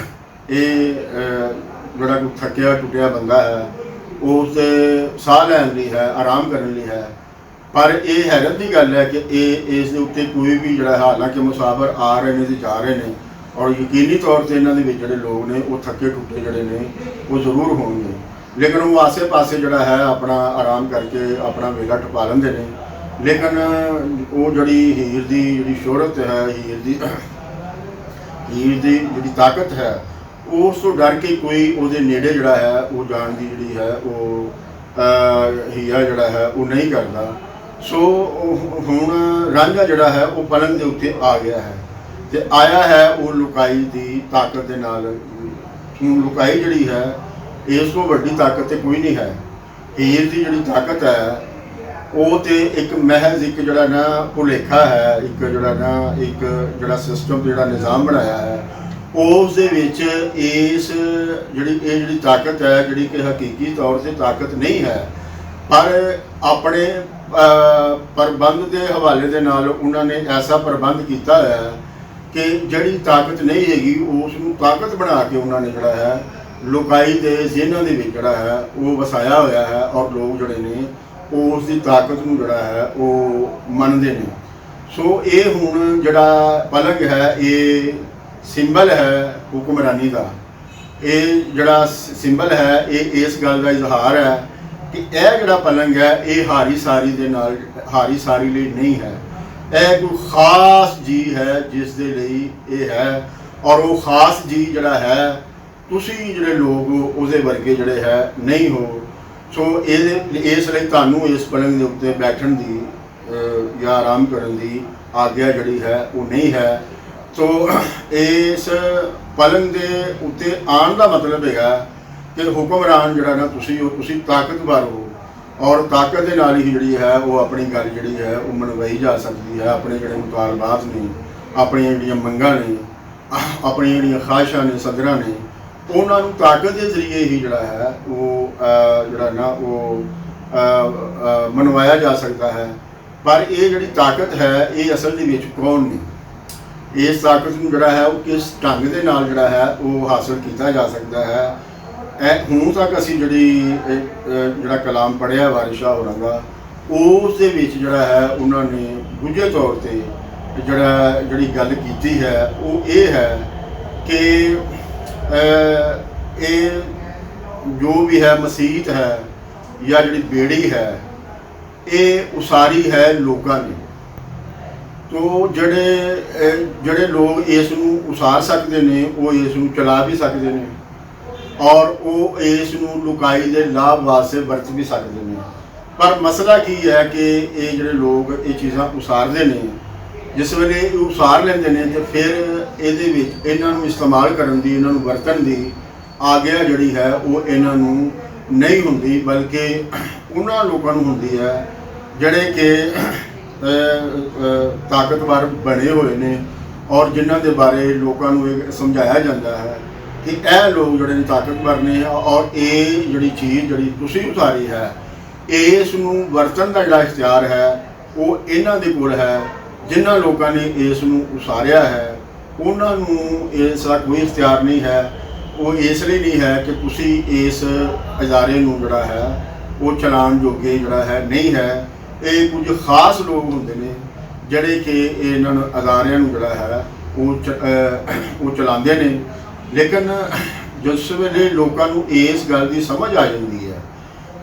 ਇਹ ਜਿਹੜਾ ਕੋਈ ਥੱਕਿਆ ਟੁੱਟਿਆ ਬੰਦਾ ਹੈ ਉਸ ਦੇ ਸਾਹ ਲੈਣ ਲਈ ਹੈ, ਆਰਾਮ ਕਰਨ ਲਈ ਹੈ। ਪਰ ਇਹ ਹੈਰਤ ਦੀ ਗੱਲ ਹੈ ਕਿ ਇਸ ਦੇ ਉੱਤੇ ਕੋਈ ਵੀ ਜਿਹੜਾ ਹਾਲਾਂਕਿ ਮੁਸਾਫਰ ਆ ਰਹੇ ਨੇ ਤੇ ਜਾ ਰਹੇ ਨੇ ਔਰ ਯਕੀਨੀ ਤੌਰ ਤੇ ਇਹਨਾਂ ਦੇ ਵਿੱਚ ਜਿਹੜੇ ਲੋਕ ਨੇ ਉਹ ਥੱਕੇ ਟੁੱਟੇ ਜਿਹੜੇ ਨੇ ਉਹ ਜ਼ਰੂਰ ਹੋਣਗੇ, ਲੇਕਿਨ ਉਹ ਆਸੇ ਪਾਸੇ ਜਿਹੜਾ ਹੈ ਆਪਣਾ ਆਰਾਮ ਕਰਕੇ ਆਪਣਾ ਵੇਲਾ ਟਪਾ ਲੈਂਦੇ ਨੇ। ਲੇਕਿਨ ਉਹ ਜਿਹੜੀ ਹੀਰ ਦੀ ਜਿਹੜੀ ਸ਼ੋਹਰਤ ਹੈ, ਹੀਰ ਦੀ ਜਿਹੜੀ ਤਾਕਤ ਹੈ, ਉਸ ਤੋਂ ਡਰ ਕੇ ਕੋਈ ਉਹਦੇ ਨੇੜੇ ਜਿਹੜਾ ਹੈ ਉਹ ਜਾਣ ਦੀ ਜਿਹੜੀ ਹੈ ਉਹ ਹੀਰਾ ਜਿਹੜਾ ਹੈ ਉਹ ਨਹੀਂ ਕਰਦਾ। ਸੋ ਹੁਣ ਰਾਂਝਾ ਜਿਹੜਾ ਹੈ ਉਹ ਪਲੰਗ ਦੇ ਉੱਤੇ ਆ ਗਿਆ ਹੈ ਤੇ ਆਇਆ ਹੈ ਉਹ ਲੁਕਾਈ ਦੀ ਤਾਕਤ ਦੇ ਨਾਲ। ਹੁਣ ਲੁਕਾਈ ਜਿਹੜੀ ਹੈ ਇਸ ਤੋਂ ਵੱਡੀ ਤਾਕਤ ਤੇ ਕੋਈ ਨਹੀਂ ਹੈ। ਹੀਰ ਦੀ ਜਿਹੜੀ ਤਾਕਤ ਹੈ ਉਹ ਤੇ ਇੱਕ ਮਹਿਜ਼ ਇੱਕ ਜਿਹੜਾ ਨਾ ਭੁਲੇਖਾ ਹੈ, ਇੱਕ ਜਿਹੜਾ ਸਿਸਟਮ ਜਿਹੜਾ ਨਿਜ਼ਾਮ ਬਣਾਇਆ ਹੈ ਉਸ ਦੇ ਵਿੱਚ ਇਸ ਜਿਹੜੀ ਤਾਕਤ ਹੈ ਜਿਹੜੀ ਕਿ ਹਕੀਕੀ ਤੌਰ ਤੇ ਤਾਕਤ ਨਹੀਂ ਹੈ, ਪਰ ਆਪਣੇ ਪ੍ਰਬੰਧ ਦੇ ਹਵਾਲੇ ਦੇ ਨਾਲ ਉਹਨਾਂ ਨੇ ਐਸਾ ਪ੍ਰਬੰਧ ਕੀਤਾ ਹੋਇਆ ਹੈ ਕਿ ਜਿਹੜੀ ਤਾਕਤ ਨਹੀਂ ਹੈਗੀ ਉਸ ਨੂੰ ਤਾਕਤ ਬਣਾ ਕੇ ਉਹਨਾਂ ਨੇ ਜਿਹੜਾ ਹੈ ਲੋਕਾਈ ਦੇ ਜ਼ਿਹਨਾਂ ਦੇ ਵਿੱਚ ਜਿਹੜਾ ਹੈ ਉਹ ਵਸਾਇਆ ਹੋਇਆ ਹੈ ਔਰ ਲੋਕ ਜਿਹੜੇ ਨੇ ਉਸ ਦੀ ਤਾਕਤ ਨੂੰ ਜਿਹੜਾ ਹੈ ਉਹ ਮੰਨਦੇ ਨੇ। ਸੋ ਇਹ ਹੁਣ ਜਿਹੜਾ ਪਲੰਗ ਹੈ ਇਹ ਸਿੰਬਲ ਹੈ ਹੁਕਮਰਾਨੀ ਦਾ। ਇਹ ਜਿਹੜਾ ਸਿੰਬਲ ਹੈ ਇਹ ਇਸ ਗੱਲ ਦਾ ਇਜ਼ਹਾਰ ਹੈ ਕਿ ਇਹ ਜਿਹੜਾ ਪਲੰਗ ਹੈ ਇਹ ਹਾਰੀ ਸਾਰੀ ਲਈ ਨਹੀਂ ਹੈ। ਇਹ ਕੋਈ ਖਾਸ ਜੀ ਹੈ ਜਿਸ ਦੇ ਲਈ ਇਹ ਹੈ ਔਰ ਉਹ ਖਾਸ ਜੀ ਜਿਹੜਾ ਹੈ ਤੁਸੀਂ ਜਿਹੜੇ ਲੋਕ ਉਹਦੇ ਵਰਗੇ ਜਿਹੜੇ ਹੈ ਨਹੀਂ ਹੋ। ਸੋ ਇਸ ਲਈ ਤੁਹਾਨੂੰ ਇਸ ਪਲੰਗ ਦੇ ਉੱਤੇ ਬੈਠਣ ਦੀ ਜਾਂ ਆਰਾਮ ਕਰਨ ਦੀ ਆਗਿਆ ਜਿਹੜੀ ਹੈ ਉਹ ਨਹੀਂ ਹੈ। ਸੋ ਇਸ ਪਲੰਗ ਦੇ ਉੱਤੇ ਆਉਣ ਦਾ ਮਤਲਬ ਹੈਗਾ ਕਿ ਹੁਕਮਰਾਨ ਜਿਹੜਾ ਨਾ ਤੁਸੀਂ ਤਾਕਤਵਰ ਹੋ ਔਰ ਤਾਕਤ ਦੇ ਨਾਲ ਹੀ ਜਿਹੜੀ ਹੈ ਉਹ ਆਪਣੀ ਗੱਲ ਜਿਹੜੀ ਹੈ ਉਹ ਮਨਵਾਈ ਜਾ ਸਕਦੀ ਹੈ। ਆਪਣੇ ਜਿਹੜੇ ਮੁਤਾਲਬਾਤ ਨੇ, ਆਪਣੀਆਂ ਜਿਹੜੀਆਂ ਮੰਗਾਂ ਨੇ, ਆਪਣੀਆਂ ਜਿਹੜੀਆਂ ਖਾਹਿਸ਼ਾਂ ਨੇ, ਸਦਰਾਂ ਨੇ, ਉਹਨਾਂ ਨੂੰ ਤਾਕਤ ਦੇ ਜ਼ਰੀਏ ਹੀ ਜਿਹੜਾ ਹੈ ਉਹ ਜਿਹੜਾ ਨਾ ਉਹ ਮਨਵਾਇਆ ਜਾ ਸਕਦਾ ਹੈ। ਪਰ ਇਹ ਜਿਹੜੀ ਤਾਕਤ ਹੈ ਇਹ ਅਸਲ ਦੇ ਵਿੱਚ ਕੌਣ ਨੇ, ਇਸ ਤਾਕਤ ਨੂੰ ਜਿਹੜਾ ਹੈ ਉਹ ਕਿਸ ਢੰਗ ਦੇ ਨਾਲ ਜਿਹੜਾ ਹੈ ਉਹ ਹਾਸਲ ਕੀਤਾ ਜਾ ਸਕਦਾ ਹੈ। ਹੁਣ ਤੱਕ ਅਸੀਂ ਜਿਹੜਾ ਕਲਾਮ ਪੜ੍ਹਿਆ ਵਾਰਿਸ ਸ਼ਾਹ ਹੋਰਾਂ ਦਾ ਉਸ ਦੇ ਵਿੱਚ ਜਿਹੜਾ ਹੈ ਉਹਨਾਂ ਨੇ ਗੁੱਝੇ ਤੌਰ ਤੇ ਜਿਹੜੀ ਗੱਲ ਕੀਤੀ ਹੈ ਉਹ ਇਹ ਹੈ ਕਿ ਇਹ ਜੋ ਵੀ ਹੈ ਮਸੀਤ ਹੈ ਜਾਂ ਜਿਹੜੀ ਬੇੜੀ ਹੈ ਇਹ ਉਸਾਰੀ ਹੈ ਲੋਕਾਂ ਨੇ। ਤੋ ਜਿਹੜੇ ਲੋਕ ਇਸ ਨੂੰ ਉਸਾਰ ਸਕਦੇ ਨੇ ਉਹ ਇਸ ਨੂੰ ਚਲਾ ਵੀ ਸਕਦੇ ਨੇ ਔਰ ਉਹ ਇਸ ਨੂੰ ਲੁਕਾਈ ਦੇ ਲਾਭ ਵਾਸਤੇ ਵਰਤ ਵੀ ਸਕਦੇ ਨੇ। ਪਰ ਮਸਲਾ ਕੀ ਹੈ ਕਿ ਇਹ ਜਿਹੜੇ ਲੋਕ ਇਹ ਚੀਜ਼ਾਂ ਉਸਾਰਦੇ ਨੇ, ਜਿਸ ਵੇਲੇ ਇਹ ਉਸਾਰ ਲੈਂਦੇ ਨੇ ਤੇ ਫਿਰ ਇਹਦੇ ਵਿੱਚ ਇਹਨਾਂ ਨੂੰ ਇਸਤੇਮਾਲ ਕਰਨ ਦੀ, ਇਹਨਾਂ ਨੂੰ ਵਰਤਣ ਦੀ ਆਗਿਆ ਜਿਹੜੀ ਹੈ ਉਹ ਇਹਨਾਂ ਨੂੰ ਨਹੀਂ ਹੁੰਦੀ, ਬਲਕਿ ਉਹਨਾਂ ਲੋਕਾਂ ਨੂੰ ਹੁੰਦੀ ਹੈ ਜਿਹੜੇ ਕਿ ਤਾਕਤਵਰ ਬਣੇ ਹੋਏ ਨੇ ਔਰ ਜਿਨ੍ਹਾਂ ਦੇ ਬਾਰੇ ਲੋਕਾਂ ਨੂੰ ਇਹ ਸਮਝਾਇਆ ਜਾਂਦਾ ਹੈ ਕਿ ਇਹ ਲੋਕ ਜਿਹੜੇ ਨੇ ਤਾਕਤਵਰ ਨੇ ਔਰ ਇਹ ਜਿਹੜੀ ਚੀਜ਼ ਜਿਹੜੀ ਤੁਸੀਂ ਉਸਾਰੀ ਹੈ ਇਸ ਨੂੰ ਵਰਤਣ ਦਾ ਜਿਹੜਾ ਇਖਤਿਆਰ ਹੈ ਉਹ ਇਹਨਾਂ ਦੇ ਕੋਲ ਹੈ। ਜਿਨ੍ਹਾਂ ਲੋਕਾਂ ਨੇ ਇਸ ਨੂੰ ਉਸਾਰਿਆ ਹੈ ਉਹਨਾਂ ਨੂੰ ਇਸ ਦਾ ਕੋਈ ਇਖਤਿਆਰ ਨਹੀਂ ਹੈ। ਉਹ ਇਸ ਲਈ ਨਹੀਂ ਹੈ ਕਿ ਤੁਸੀਂ ਇਸ ਅਦਾਰੇ ਨੂੰ ਜਿਹੜਾ ਹੈ ਉਹ ਚਲਾਉਣ ਜੋਗੇ ਜਿਹੜਾ ਹੈ ਨਹੀਂ ਹੈ। ਇਹ ਕੁਝ ਖਾਸ ਲੋਕ ਹੁੰਦੇ ਨੇ ਜਿਹੜੇ ਕਿ ਇਹਨਾਂ ਨੂੰ ਅਦਾਰਿਆਂ ਨੂੰ ਜਿਹੜਾ ਹੈ ਉਹ ਚਲਾਉਂਦੇ ਨੇ। ਲੇਕਿਨ ਜਿਸ ਵੇਲੇ ਲੋਕਾਂ ਨੂੰ ਇਸ ਗੱਲ ਦੀ ਸਮਝ ਆ ਜਾਂਦੀ ਹੈ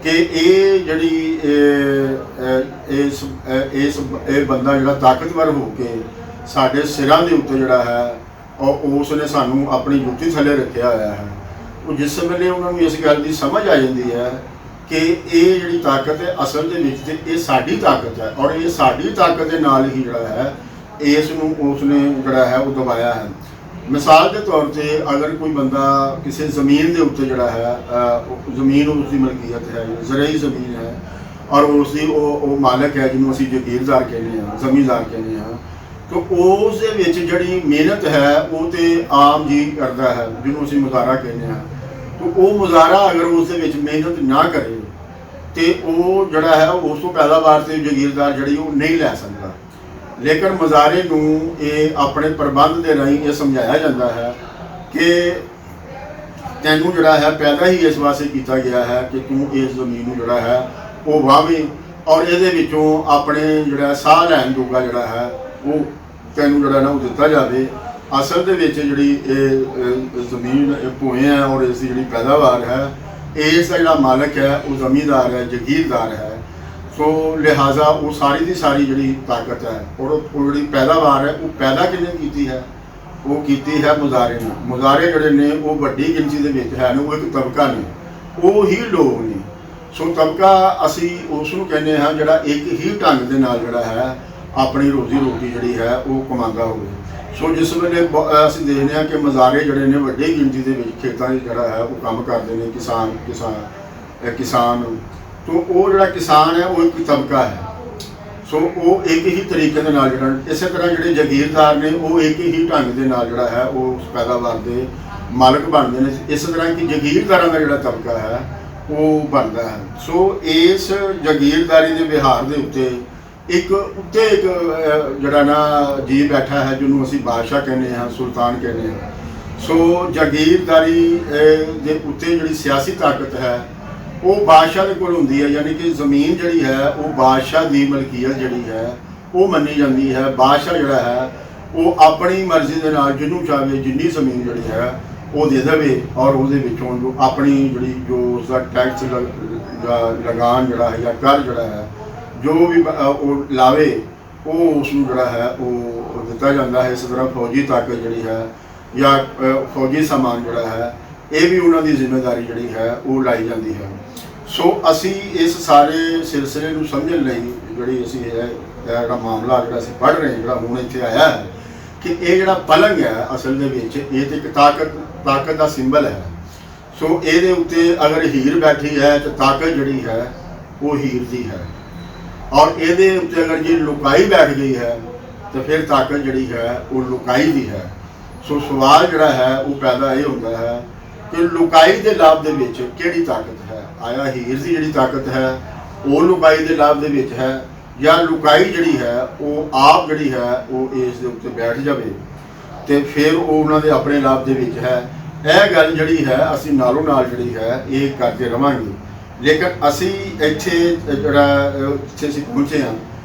ਕਿ ਇਹ ਜਿਹੜੀ ਇਹ ਬੰਦਾ ਜਿਹੜਾ ਤਾਕਤਵਰ ਹੋ ਕੇ ਸਾਡੇ ਸਿਰਾਂ ਦੇ ਉੱਤੇ ਜਿਹੜਾ ਹੈ ਉਸ ਨੇ ਸਾਨੂੰ ਆਪਣੀ ਜੁੱਤੀ ਥੱਲੇ ਰੱਖਿਆ ਹੋਇਆ ਹੈ, ਉਹ ਜਿਸ ਵੇਲੇ ਉਹਨਾਂ ਨੂੰ ਇਸ ਗੱਲ ਦੀ ਸਮਝ ਆ ਜਾਂਦੀ ਹੈ ਕਿ ਇਹ ਜਿਹੜੀ ਤਾਕਤ ਹੈ ਅਸਲ ਦੇ ਵਿੱਚ ਤੇ ਇਹ ਸਾਡੀ ਤਾਕਤ ਹੈ ਔਰ ਇਹ ਸਾਡੀ ਤਾਕਤ ਦੇ ਨਾਲ ਹੀ ਜਿਹੜਾ ਹੈ ਇਸ ਨੂੰ ਉਸ ਨੇ ਜਿਹੜਾ ਹੈ ਉਹ ਦਬਾਇਆ ਹੈ। ਮਿਸਾਲ ਦੇ ਤੌਰ ਤੇ ਅਗਰ ਕੋਈ ਬੰਦਾ ਕਿਸੇ ਜ਼ਮੀਨ ਦੇ ਉੱਤੇ ਜਿਹੜਾ ਹੈ ਜ਼ਮੀਨ ਉਸ ਦੀ ਮਲਕੀਅਤ ਹੈ, ਜ਼ਰਈ ਜ਼ਮੀਨ ਹੈ ਔਰ ਉਸ ਦੀ ਉਹ ਮਾਲਕ ਹੈ ਜਿਹਨੂੰ ਅਸੀਂ ਜ਼ਗੀਰਦਾਰ ਕਹਿੰਦੇ ਹਾਂ, ਜ਼ਮੀਂਦਾਰ ਕਹਿੰਦੇ ਹਾਂ, ਤਾਂ ਉਸ ਦੇ ਵਿੱਚ ਜਿਹੜੀ ਮਿਹਨਤ ਹੈ ਉਹ ਤੇ ਆਮ ਜੀ ਕਰਦਾ ਹੈ ਜਿਹਨੂੰ ਅਸੀਂ ਮੁਜ਼ਾਰਾ ਕਹਿੰਦੇ ਹਾਂ। ਤਾਂ ਉਹ ਮੁਜ਼ਾਰਾ ਅਗਰ ਉਸ ਦੇ ਵਿੱਚ ਮਿਹਨਤ ਨਾ ਕਰੇ ਤੇ ਉਹ ਜਿਹੜਾ ਹੈ ਉਸ ਤੋਂ ਪੈਦਾਵਾਰ ਤੇ ਜ਼ਗੀਰਦਾਰ ਜਿਹੜੀ ਉਹ ਨਹੀਂ ਲੈ ਸਕਦਾ। ਲੇਕਿਨ ਮੁਜ਼ਾਰੇ ਨੂੰ ਇਹ ਆਪਣੇ ਪ੍ਰਬੰਧ ਦੇ ਰਾਹੀਂ ਇਹ ਸਮਝਾਇਆ ਜਾਂਦਾ ਹੈ ਕਿ ਤੈਨੂੰ ਜਿਹੜਾ ਹੈ ਪੈਦਾ ਹੀ ਇਸ ਵਾਸਤੇ ਕੀਤਾ ਗਿਆ ਹੈ ਕਿ ਤੂੰ ਇਸ ਜ਼ਮੀਨ ਨੂੰ ਜਿਹੜਾ ਹੈ ਉਹ ਵਾਹਵੇਂ ਔਰ ਇਹਦੇ ਵਿੱਚੋਂ ਆਪਣੇ ਜਿਹੜਾ ਸਾਹ ਲੈਣ ਜੋਗਾ ਜਿਹੜਾ ਹੈ ਉਹ ਤੈਨੂੰ ਜਿਹੜਾ ਨਾ ਉਹ ਦਿੱਤਾ ਜਾਵੇ। ਅਸਲ ਦੇ ਵਿੱਚ ਜਿਹੜੀ ਇਹ ਜ਼ਮੀਨ ਭੂਏ ਹੈ ਔਰ ਇਸ ਦੀ ਜਿਹੜੀ ਪੈਦਾਵਾਰ ਹੈ, ਇਸ ਦਾ ਜਿਹੜਾ ਮਾਲਕ ਹੈ ਉਹ ਜ਼ਮੀਂਦਾਰ ਹੈ, ਜ਼ਗੀਰਦਾਰ ਹੈ। ਸੋ ਲਿਹਾਜ਼ਾ ਉਹ ਸਾਰੀ ਦੀ ਸਾਰੀ ਜਿਹੜੀ ਤਾਕਤ ਹੈ ਔਰ ਉਹ ਜਿਹੜੀ ਪੈਦਾਵਾਰ ਹੈ ਉਹ ਪੈਦਾ ਕਿਹਨੇ ਕੀਤੀ ਹੈ? ਉਹ ਕੀਤੀ ਹੈ ਮੁਜ਼ਾਰੇ ਨੇ। ਮੁਜ਼ਾਰੇ ਜਿਹੜੇ ਨੇ ਉਹ ਵੱਡੀ ਗਿਣਤੀ ਦੇ ਵਿੱਚ ਹੈ ਨੇ, ਉਹ ਇੱਕ ਤਬਕਾ ਨੇ, ਉਹ ਹੀ ਲੋਕ ਨੇ। ਸੋ ਤਬਕਾ ਅਸੀਂ ਉਸ ਨੂੰ ਕਹਿੰਦੇ ਹਾਂ ਜਿਹੜਾ ਇੱਕ ਹੀ ਢੰਗ ਦੇ ਨਾਲ ਜਿਹੜਾ ਹੈ ਆਪਣੀ ਰੋਜ਼ੀ ਰੋਟੀ ਜਿਹੜੀ ਹੈ ਉਹ ਕਮਾਉਂਦਾ ਹੋਵੇ। ਸੋ ਜਿਸ ਵੇਲੇ ਅਸੀਂ ਦੇਖਦੇ ਹਾਂ ਕਿ ਮੁਜ਼ਾਰੇ ਜਿਹੜੇ ਨੇ ਵੱਡੀ ਗਿਣਤੀ ਦੇ ਵਿੱਚ ਖੇਤਾਂ 'ਚ ਜਿਹੜਾ ਹੈ ਉਹ ਕੰਮ ਕਰਦੇ ਨੇ, ਕਿਸਾਨ ਤੋਂ ਉਹ ਜਿਹੜਾ ਕਿਸਾਨ ਹੈ ਉਹ ਇੱਕ ਤਬਕਾ ਹੈ। ਸੋ ਉਹ ਇੱਕ ਹੀ ਤਰੀਕੇ ਦੇ ਨਾਲ ਜਿਹੜਾ, ਇਸੇ ਤਰ੍ਹਾਂ ਜਿਹੜੇ ਜ਼ਗੀਰਦਾਰ ਨੇ ਉਹ ਇੱਕ ਹੀ ਢੰਗ ਦੇ ਨਾਲ ਜਿਹੜਾ ਹੈ ਉਹ ਉਸ ਪੈਦਾਵਾਰ ਦੇ ਮਾਲਕ ਬਣਦੇ ਨੇ। ਇਸ ਤਰ੍ਹਾਂ ਕਿ ਜ਼ਗੀਰਦਾਰਾਂ ਦਾ ਜਿਹੜਾ ਤਬਕਾ ਹੈ ਉਹ ਬਣਦਾ ਹੈ। ਸੋ ਇਸ ਜ਼ਗੀਰਦਾਰੀ ਦੇ ਵਿਹਾਰ ਦੇ ਉੱਤੇ ਇੱਕ ਜਿਹੜਾ ਨਾ ਜੀ ਬੈਠਾ ਹੈ ਜਿਹਨੂੰ ਅਸੀਂ ਬਾਦਸ਼ਾਹ ਕਹਿੰਦੇ ਹਾਂ, ਸੁਲਤਾਨ ਕਹਿੰਦੇ ਹਾਂ। ਸੋ ਜ਼ਗੀਰਦਾਰੀ ਦੇ ਉੱਤੇ ਜਿਹੜੀ ਸਿਆਸੀ ਤਾਕਤ ਹੈ ਉਹ ਬਾਦਸ਼ਾਹ ਦੇ ਕੋਲ ਹੁੰਦੀ ਹੈ, ਯਾਨੀ ਕਿ ਜ਼ਮੀਨ ਜਿਹੜੀ ਹੈ ਉਹ ਬਾਦਸ਼ਾਹ ਦੀ ਮਲਕੀਅਤ ਜਿਹੜੀ ਹੈ ਉਹ ਮੰਨੀ ਜਾਂਦੀ ਹੈ। ਬਾਦਸ਼ਾਹ ਜਿਹੜਾ ਹੈ ਉਹ ਆਪਣੀ ਮਰਜ਼ੀ ਦੇ ਨਾਲ ਜਿਹਨੂੰ ਚਾਹੇ ਜਿੰਨੀ ਜ਼ਮੀਨ ਜਿਹੜੀ ਹੈ ਉਹ ਦੇ ਦੇਵੇ ਔਰ ਉਹਦੇ ਵਿੱਚੋਂ ਜੋ ਆਪਣੀ ਜਿਹੜੀ ਜੋ ਉਸਦਾ ਟੈਕਸ ਲਗਾਨ ਜਿਹੜਾ ਹੈ ਜਾਂ ਕਰ ਜਿਹੜਾ ਹੈ ਜੋ ਵੀ ਉਹ ਲਾਵੇ ਉਹ ਉਸ ਨੂੰ ਜਿਹੜਾ ਹੈ ਉਹ ਦਿੱਤਾ ਜਾਂਦਾ ਹੈ। ਇਸ ਤਰ੍ਹਾਂ ਫੌਜੀ ਤਾਕਤ ਜਿਹੜੀ ਹੈ ਜਾਂ ਫੌਜੀ ਸਮਾਨ ਜਿਹੜਾ ਹੈ ਇਹ ਵੀ ਉਹਨਾਂ ਦੀ ਜ਼ਿੰਮੇਵਾਰੀ ਜਿਹੜੀ ਹੈ ਉਹ ਲਾਈ ਜਾਂਦੀ ਹੈ। ਸੋ ਅਸੀਂ ਇਸ ਸਾਰੇ ਸਿਲਸਿਲੇ ਨੂੰ ਸਮਝਣ ਲਈ ਜਿਹੜੀ ਅਸੀਂ ਜਿਹੜਾ ਮਾਮਲਾ ਜਿਹੜਾ ਅਸੀਂ ਪੜ੍ਹ ਰਹੇ ਜਿਹੜਾ ਹੁਣ ਇੱਥੇ ਆਇਆ ਹੈ ਕਿ ਇਹ ਜਿਹੜਾ ਪਲੰਗ ਹੈ ਅਸਲ ਦੇ ਵਿੱਚ ਇਹ ਤੇ ਇੱਕ ਤਾਕਤ ਦਾ ਸਿੰਬਲ ਹੈ। ਸੋ ਇਹਦੇ ਉੱਤੇ ਅਗਰ ਹੀਰ ਬੈਠੀ ਹੈ ਤਾਂ ਤਾਕਤ ਜਿਹੜੀ ਹੈ ਉਹ ਹੀਰ ਦੀ ਹੈ, ਔਰ ਇਹਦੇ ਉੱਤੇ ਅਗਰ ਜੇ ਲੁਕਾਈ ਬੈਠ ਗਈ ਹੈ ਤਾਂ ਫਿਰ ਤਾਕਤ ਜਿਹੜੀ ਹੈ ਉਹ ਲੁਕਾਈ ਦੀ ਹੈ। ਸੋ ਸਵਾਲ ਜਿਹੜਾ ਹੈ ਉਹ ਪੈਦਾ ਇਹ ਹੁੰਦਾ ਹੈ ਕਿ ਲੁਕਾਈ ਦੇ ਲਾਭ ਦੇ ਵਿੱਚ ਕਿਹੜੀ ਤਾਕਤ ਹੈ? ਆਇਆ ਹੀਰ ਦੀ ਜਿਹੜੀ ਤਾਕਤ ਹੈ ਉਹ ਲੁਕਾਈ ਦੇ ਲਾਭ ਦੇ ਵਿੱਚ ਹੈ, ਜਾਂ ਲੁਕਾਈ ਜਿਹੜੀ ਹੈ ਉਹ ਆਪ ਜਿਹੜੀ ਹੈ ਉਹ ਇਸ ਦੇ ਉੱਤੇ ਬੈਠ ਜਾਵੇ ਤੇ ਫਿਰ ਉਹ ਉਹਨਾਂ ਦੇ ਆਪਣੇ ਲਾਭ ਦੇ ਵਿੱਚ ਹੈ? ਇਹ ਗੱਲ ਜਿਹੜੀ ਹੈ ਅਸੀਂ ਨਾਲੋਂ ਨਾਲ ਜਿਹੜੀ ਹੈ ਇਹ ਕਰਦੇ ਰਵਾਂਗੇ। ਲੇਕਿਨ ਅਸੀਂ ਇੱਥੇ ਜਿਹੜਾ ਇੱਥੇ ਅਸੀਂ ਪਹੁੰਚੇ ਹਾਂ,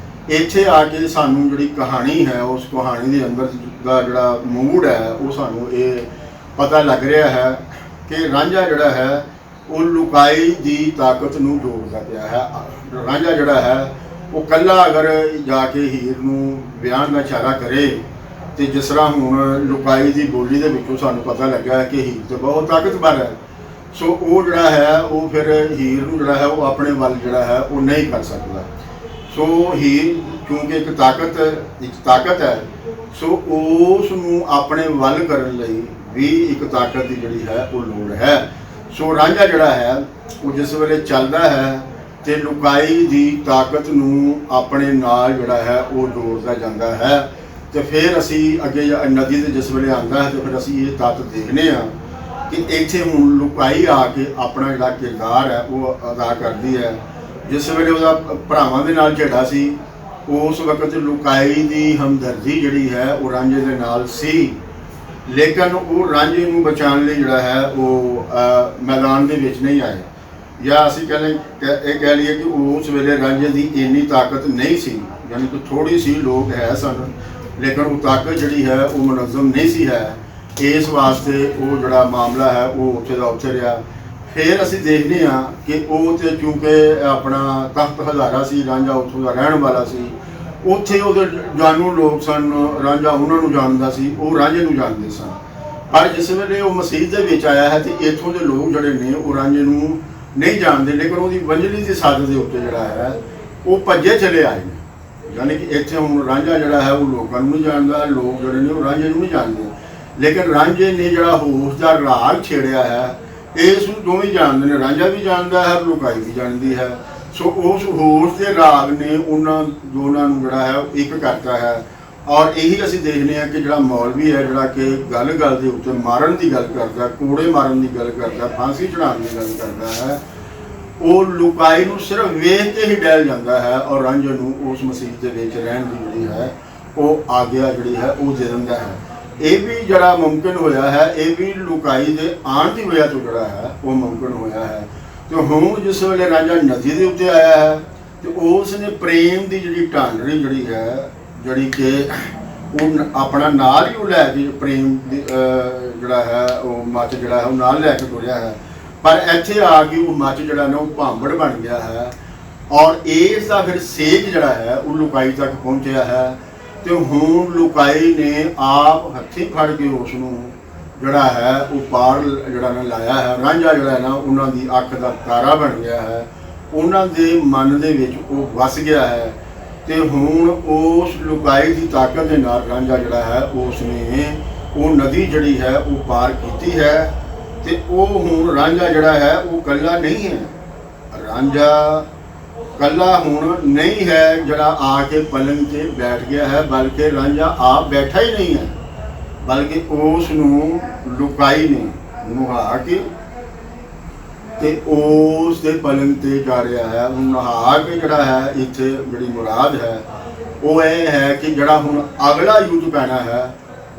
ਇੱਥੇ ਆ ਕੇ ਸਾਨੂੰ ਜਿਹੜੀ ਕਹਾਣੀ ਹੈ ਉਸ ਕਹਾਣੀ ਦੇ ਅੰਦਰ ਦਾ ਜਿਹੜਾ ਮੂਡ ਹੈ ਉਹ ਸਾਨੂੰ ਇਹ ਪਤਾ ਲੱਗ ਰਿਹਾ ਹੈ ਕਿ ਰਾਂਝਾ ਜਿਹੜਾ ਹੈ ਉਹ ਲੁਕਾਈ ਦੀ ਤਾਕਤ ਨੂੰ ਜੋੜਦਾ ਪਿਆ ਹੈ। ਰਾਂਝਾ ਜਿਹੜਾ ਹੈ ਉਹ ਕੱਲਾ ਅਗਰ ਜਾ ਕੇ ਹੀਰ ਨੂੰ ਬਿਆਨ ਦਾ ਇਸ਼ਾਰਾ ਕਰੇ ਤੇ ਜਿਸ ਤਰ੍ਹਾਂ ਹੁਣ ਲੁਕਾਈ ਦੀ ਬੋਲੀ ਦੇ ਵਿੱਚੋਂ ਸਾਨੂੰ ਪਤਾ ਲੱਗਾ ਕਿ ਹੀਰ ਤੇ ਬਹੁਤ ਤਾਕਤਵਰ ਹੈ। ਸੋ ਉਹ ਜਿਹੜਾ ਹੈ ਉਹ ਫਿਰ ਹੀਰ ਨੂੰ ਜਿਹੜਾ ਹੈ ਉਹ ਆਪਣੇ ਵੱਲ ਜਿਹੜਾ ਹੈ ਉਹ ਨਹੀਂ ਕਰ ਸਕਦਾ। ਸੋ ਹੀਰ ਕਿਉਂਕਿ ਇੱਕ ਤਾਕਤ ਹੈ, ਸੋ ਉਸ ਨੂੰ ਆਪਣੇ ਵੱਲ ਕਰਨ ਲਈ ਵੀ ਇੱਕ ਤਾਕਤ ਦੀ ਜਿਹੜੀ ਹੈ ਉਹ ਲੋੜ ਹੈ। ਸੋ ਰਾਂਝਾ ਜਿਹੜਾ ਹੈ ਉਹ ਜਿਸ ਵੇਲੇ ਚੱਲਦਾ ਹੈ ਤੇ ਲੁਕਾਈ ਦੀ ਤਾਕਤ ਨੂੰ ਆਪਣੇ ਨਾਲ ਜਿਹੜਾ ਹੈ ਉਹ ਜੋੜਦਾ ਜਾਂਦਾ ਹੈ ਤੇ ਫਿਰ ਅਸੀਂ ਅੱਗੇ ਨਦੀ ਦੇ ਜਿਸ ਵੇਲੇ ਆਉਂਦਾ ਹੈ ਤੇ ਫਿਰ ਅਸੀਂ ਇਹ ਤੱਤ ਦੇਖਦੇ ਹਾਂ ਕਿ ਇੱਥੇ ਹੁਣ ਲੁਕਾਈ ਆ ਕੇ ਆਪਣਾ ਜਿਹੜਾ ਕਿਰਦਾਰ ਹੈ ਉਹ ਅਦਾ ਕਰਦੀ ਹੈ। ਜਿਸ ਵੇਲੇ ਉਹਦਾ ਭਰਾਵਾਂ ਦੇ ਨਾਲ ਝਗੜਾ ਸੀ ਉਸ ਵਕਤ ਲੁਕਾਈ ਦੀ ਹਮਦਰਦੀ ਜਿਹੜੀ ਹੈ ਉਹ ਰਾਂਝੇ ਦੇ ਨਾਲ ਸੀ, ਲੇਕਿਨ ਉਹ ਰਾਂਝੇ ਨੂੰ ਬਚਾਉਣ ਲਈ ਜਿਹੜਾ ਹੈ ਉਹ ਮੈਦਾਨ ਦੇ ਵਿੱਚ ਨਹੀਂ ਆਏ। ਜਾਂ ਅਸੀਂ ਇਹ ਕਹਿ ਲਈਏ ਕਿ ਉਸ ਵੇਲੇ ਰਾਂਝੇ ਦੀ ਇੰਨੀ ਤਾਕਤ ਨਹੀਂ ਸੀ, ਯਾਨੀ ਕਿ ਥੋੜੀ ਸੀ ਲੋਕ ਹੈ ਸਨ, ਲੇਕਿਨ ਉਹ ਤਾਕਤ ਜਿਹੜੀ ਹੈ ਉਹ ਮੁਨਜ਼ਮ ਨਹੀਂ ਸੀ ਹੈ। ਇਸ ਵਾਸਤੇ ਉਹ ਜਿਹੜਾ ਮਾਮਲਾ ਹੈ ਉਹ ਉੱਥੇ ਦਾ ਉੱਥੇ ਰਿਹਾ। ਫਿਰ ਅਸੀਂ ਦੇਖਦੇ ਹਾਂ ਕਿ ਉਹ ਤੇ ਕਿਉਂਕਿ ਆਪਣਾ ਤਖਤ ਹਜ਼ਾਰਾ ਸੀ, ਰਾਂਝਾ ਉੱਥੋਂ ਦਾ ਰਹਿਣ ਵਾਲਾ ਸੀ, ਉੱਥੇ ਉਹਦੇ ਜਾਣੂ ਲੋਕ ਸਨ, ਰਾਂਝਾ ਉਹਨਾਂ ਨੂੰ ਜਾਣਦਾ ਸੀ, ਉਹ ਰਾਂਝੇ ਨੂੰ ਜਾਣਦੇ ਸਨ। ਪਰ ਜਿਸ ਵੇਲੇ ਉਹ ਮਸੀਤ ਦੇ ਵਿੱਚ ਆਇਆ ਹੈ ਤੇ ਇੱਥੋਂ ਦੇ ਲੋਕ ਜਿਹੜੇ ਨੇ ਉਹ ਰਾਂਝੇ ਨੂੰ ਨਹੀਂ ਜਾਣਦੇ, ਲੇਕਿਨ ਉਹਦੀ ਵੰਜਲੀ ਦੀ ਸਾਜ਼ਿਸ਼ ਦੇ ਉੱਤੇ ਜਿਹੜਾ ਹੈ ਉਹ ਭੱਜੇ ਚਲੇ ਆਏ ਨੇ। ਯਾਨੀ ਕਿ ਇੱਥੇ ਹੁਣ ਰਾਂਝਾ ਜਿਹੜਾ ਹੈ ਉਹ ਲੋਕਾਂ ਨੂੰ ਨਹੀਂ ਜਾਣਦਾ, ਲੋਕ ਜਿਹੜੇ ਨੇ ਉਹ ਰਾਂਝੇ ਨੂੰ ਨਹੀਂ ਜਾਣਦੇ। ਲੇਕਿਨ ਰਾਂਝੇ ਨੇ ਜਿਹੜਾ ਹੋਸ਼ ਦਾ ਰਾਗ ਛੇੜਿਆ ਹੈ, ਇਸ ਨੂੰ ਦੋਵੇਂ ਜਾਣਦੇ ਨੇ, ਰਾਂਝਾ ਵੀ ਜਾਣਦਾ ਹੈ, ਲੁਕਾਈ ਵੀ ਜਾਣਦੀ ਹੈ। ਸੋ ਉਸ ਹੋਸ਼ ਦੇ ਰਾਗ ਨੇ ਉਹਨਾਂ ਦੋਨਾਂ ਨੂੰ ਜਿਹੜਾ ਹੈ ਉਹ ਇੱਕ ਕਰਤਾ ਹੈ। ਔਰ ਇਹੀ ਅਸੀਂ ਦੇਖਦੇ ਹਾਂ ਕਿ ਜਿਹੜਾ ਮੌਲਵੀ ਹੈ, ਜਿਹੜਾ ਕਿ ਗੱਲ ਦੇ ਉੱਤੇ ਮਾਰਨ ਦੀ ਗੱਲ ਕਰਦਾ, ਕੋੜੇ ਮਾਰਨ ਦੀ ਗੱਲ ਕਰਦਾ, ਫਾਂਸੀ ਚੜਾਉਣ ਦੀ ਗੱਲ ਕਰਦਾ ਹੈ, ਉਹ ਲੁਕਾਈ ਨੂੰ ਸਿਰਫ ਵੇਖ ਕੇ ਹੀ ਡੈਲ ਜਾਂਦਾ ਹੈ ਔਰ ਰਾਂਝੇ ਨੂੰ ਉਸ ਮਸੀਤ ਦੇ ਵਿੱਚ ਰਹਿਣ ਦੀ ਜਿਹੜੀ ਹੈ ਉਹ ਆਗਿਆ ਜਿਹੜੀ ਹੈ ਉਹ ਦੇ ਦਿੰਦਾ ਹੈ। ਇਹ ਵੀ ਜਿਹੜਾ ਮੁਮਕਿਨ ਹੋਇਆ ਹੈ, ਇਹ ਵੀ ਲੁਕਾਈ ਦੇ ਆਉਣ ਦੀ ਵਜ੍ਹਾ ਤੋਂ ਜਿਹੜਾ ਹੈ ਉਹ ਮੁਮਕਿਨ ਹੋਇਆ ਹੈ। ਤੇ ਹੁਣ ਜਿਸ ਵੇਲੇ ਰਾਂਝਾ ਨਦੀ ਦੇ ਉੱਤੇ ਆਇਆ ਹੈ ਤੇ ਉਸ ਨੇ ਪ੍ਰੇਮ ਦੀ ਜਿਹੜੀ ਢਾਂਡਰੀ ਜਿਹੜੀ ਹੈ, ਜਿਹੜੀ ਕਿ ਉਹ ਆਪਣਾ ਨਾਲ ਹੀ ਉਹ ਲੈ ਕੇ ਪ੍ਰੇਮ ਦੀ ਜਿਹੜਾ ਹੈ ਉਹ ਮੱਚ ਜਿਹੜਾ ਹੈ ਉਹ ਨਾਲ ਲੈ ਕੇ ਤੁਰਿਆ ਹੈ। ਪਰ ਇੱਥੇ ਆ ਕੇ ਉਹ ਮੱਚ ਜਿਹੜਾ ਨਾ ਉਹ ਭਾਂਬੜ ਬਣ ਗਿਆ ਹੈ ਔਰ ਇਸ ਦਾ ਫਿਰ ਸੇਕ ਜਿਹੜਾ ਹੈ ਉਹ ਲੁਕਾਈ ਤੱਕ ਪਹੁੰਚਿਆ ਹੈ। ਤੇ ਹੁਣ ਲੁਕਾਈ ਨੇ ਆਪ ਹੱਥੀਂ ਫੜ ਕੇ ਉਸ ਨੂੰ ਜਿਹੜਾ ਹੈ ਉਹ ਪਾਰ ਜਿਹੜਾ ਨਾ ਲਾਇਆ ਹੈ। ਰਾਂਝਾ ਜਿਹੜਾ ਨਾ ਉਹਨਾਂ ਦੀ ਅੱਖ ਦਾ ਤਾਰਾ ਬਣ ਗਿਆ ਹੈ, ਉਹਨਾਂ ਦੇ ਮਨ ਦੇ ਵਿੱਚ ਉਹ ਵਸ ਗਿਆ ਹੈ। ਤੇ ਹੁਣ ਉਸ ਲੁਕਾਈ ਦੀ ਤਾਕਤ ਦੇ ਨਾਲ ਰਾਂਝਾ ਜਿਹੜਾ ਹੈ ਉਸ ਨੇ ਉਹ ਨਦੀ ਜਿਹੜੀ ਹੈ ਉਹ ਪਾਰ ਕੀਤੀ ਹੈ। ਤੇ ਉਹ ਹੁਣ ਰਾਂਝਾ ਜਿਹੜਾ ਹੈ ਉਹ ਇਕੱਲਾ ਨਹੀਂ ਹੈ, ਰਾਂਝਾ ਕੱਲਾ ਹੁਣ ਨਹੀਂ ਹੈ ਜਿਹੜਾ ਆ ਕੇ ਪਲੰਗ 'ਤੇ ਬੈਠ ਗਿਆ ਹੈ, ਬਲਕਿ ਰਾਂਝਾ ਆਪ ਬੈਠਾ ਹੀ ਨਹੀਂ ਹੈ, ਬਲਕਿ ਉਸ ਨੂੰ ਲੁਕਾਈ ਨੇ ਨੁਹਾ ਕੇ ਤੇ ਉਸ ਦੇ ਪਲੰਗ 'ਤੇ ਜਾ ਰਿਹਾ ਹੈ। ਉਹ ਨਹਾ ਕੇ ਜਿਹੜਾ ਹੈ ਇੱਥੇ ਜਿਹੜੀ ਮੁਰਾਦ ਹੈ ਉਹ ਇਹ ਹੈ ਕਿ ਜਿਹੜਾ ਹੁਣ ਅਗਲਾ ਯੁੱਧ ਪੈਣਾ ਹੈ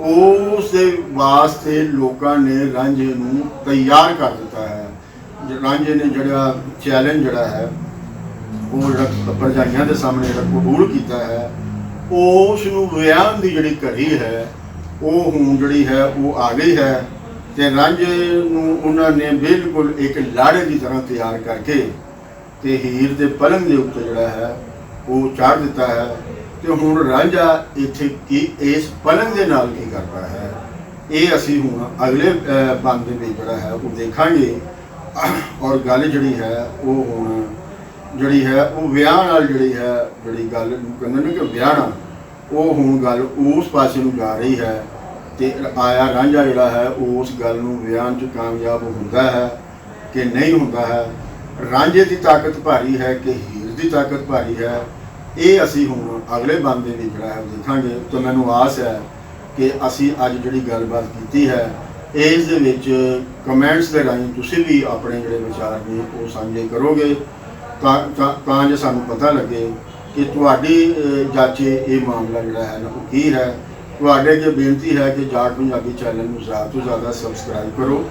ਉਸ ਦੇ ਵਾਸਤੇ ਲੋਕਾਂ ਨੇ ਰਾਂਝੇ ਨੂੰ ਤਿਆਰ ਕਰ ਦਿੱਤਾ ਹੈ। ਰਾਂਝੇ ਨੇ ਜਿਹੜਾ ਚੈਲੰਜ ਜਿਹੜਾ ਹੈ ਉਹ ਜਿਹੜਾ ਪ੍ਰਜਾਈਆਂ ਦੇ ਸਾਹਮਣੇ ਜਿਹੜਾ ਕਬੂਲ ਕੀਤਾ ਹੈ, ਉਸ ਨੂੰ ਵਿਆਹ ਦੀ ਜਿਹੜੀ ਘੜੀ ਹੈ ਉਹ ਹੁਣ ਜਿਹੜੀ ਹੈ ਉਹ ਆ ਗਈ ਹੈ। ਤੇ ਰਾਂਝੇ ਨੂੰ ਉਹਨਾਂ ਨੇ ਬਿਲਕੁਲ ਇੱਕ ਲਾੜੇ ਦੀ ਤਰ੍ਹਾਂ ਤਿਆਰ ਕਰਕੇ ਤੇ ਹੀਰ ਦੇ ਪਲੰਗ ਦੇ ਉੱਤੇ ਜਿਹੜਾ ਹੈ ਉਹ ਚਾੜ ਦਿੱਤਾ ਹੈ। ਤੇ ਹੁਣ ਰਾਂਝਾ ਇੱਥੇ ਕੀ ਇਸ ਪਲੰਗ ਦੇ ਨਾਲ ਕੀ ਕਰਦਾ ਹੈ, ਇਹ ਅਸੀਂ ਹੁਣ ਅਗਲੇ ਬੰਦ ਦੇ ਵਿੱਚ ਜਿਹੜਾ ਹੈ ਉਹ ਦੇਖਾਂਗੇ। ਔਰ ਗੱਲ ਜਿਹੜੀ ਹੈ ਉਹ ਹੁਣ ਜਿਹੜੀ ਹੈ ਉਹ ਵਿਆਹ ਨਾਲ ਜਿਹੜੀ ਹੈ ਜਿਹੜੀ ਗੱਲ ਕਹਿੰਦੇ ਨੇ ਕਿ ਵਿਆਹਣਾ, ਉਹ ਹੁਣ ਗੱਲ ਉਸ ਪਾਸੇ ਨੂੰ ਜਾ ਰਹੀ ਹੈ। ਤੇ ਆਇਆ ਰਾਂਝਾ ਜਿਹੜਾ ਹੈ ਉਸ ਗੱਲ ਨੂੰ ਵਿਆਹ 'ਚ ਕਾਮਯਾਬ ਹੁੰਦਾ ਹੈ ਕਿ ਨਹੀਂ ਹੁੰਦਾ ਹੈ। ਰਾਂਝੇ ਦੀ ਤਾਕਤ ਭਾਰੀ ਹੈ ਕਿ ਹੀਰ ਦੀ ਤਾਕਤ ਭਾਰੀ ਹੈ, ਇਹ ਅਸੀਂ ਹੁਣ ਅਗਲੇ ਬੰਦ ਦੇ ਵਿੱਚ ਜਿਹੜਾ ਹੈ ਦੇਖਾਂਗੇ। ਤਾਂ ਮੈਨੂੰ ਆਸ ਹੈ ਕਿ ਅਸੀਂ ਅੱਜ ਜਿਹੜੀ ਗੱਲਬਾਤ ਕੀਤੀ ਹੈ ਇਸ ਦੇ ਵਿੱਚ ਕਮੈਂਟਸ ਦੇ ਰਾਹੀਂ ਤੁਸੀਂ ਵੀ ਆਪਣੇ ਜਿਹੜੇ ਵਿਚਾਰ ਨੇ ਉਹ ਸਾਂਝੇ ਕਰੋਗੇ ਤਾਂ ਜੇ ਸਾਨੂੰ ਪਤਾ ਲੱਗੇ ਕਿ ਤੁਹਾਡੀ ਜਾਚੇ ਇਹ ਮਾਮਲਾ ਜਿਹੜਾ ਹੈ ਨਾ ਉਹ ਕੀ ਹੈ। ਤੁਹਾਡੇ ਅੱਗੇ ਬੇਨਤੀ ਹੈ ਕਿ ਜਾਟ ਪੰਜਾਬੀ ਚੈਨਲ ਨੂੰ ਜ਼ਿਆਦਾ ਤੋਂ ਜ਼ਿਆਦਾ ਸਬਸਕ੍ਰਾਈਬ ਕਰੋ,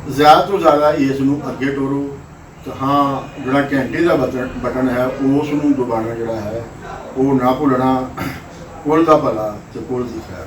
ਜ਼ਿਆਦਾ ਤੋਂ ਜ਼ਿਆਦਾ ਇਸ ਨੂੰ ਅੱਗੇ ਤੋਰੋ। ਤੇ ਹਾਂ, ਜਿਹੜਾ ਘੰਟੀ ਦਾ ਬਟਨ ਹੈ ਉਸ ਨੂੰ ਦਬਾਉਣਾ ਜਿਹੜਾ ਹੈ ਉਹ ਨਾ ਭੁੱਲਣਾ। ਕੁਲ ਦਾ ਭਲਾ ਤੇ ਕੁਲ ਦੀ ਖੈਰ।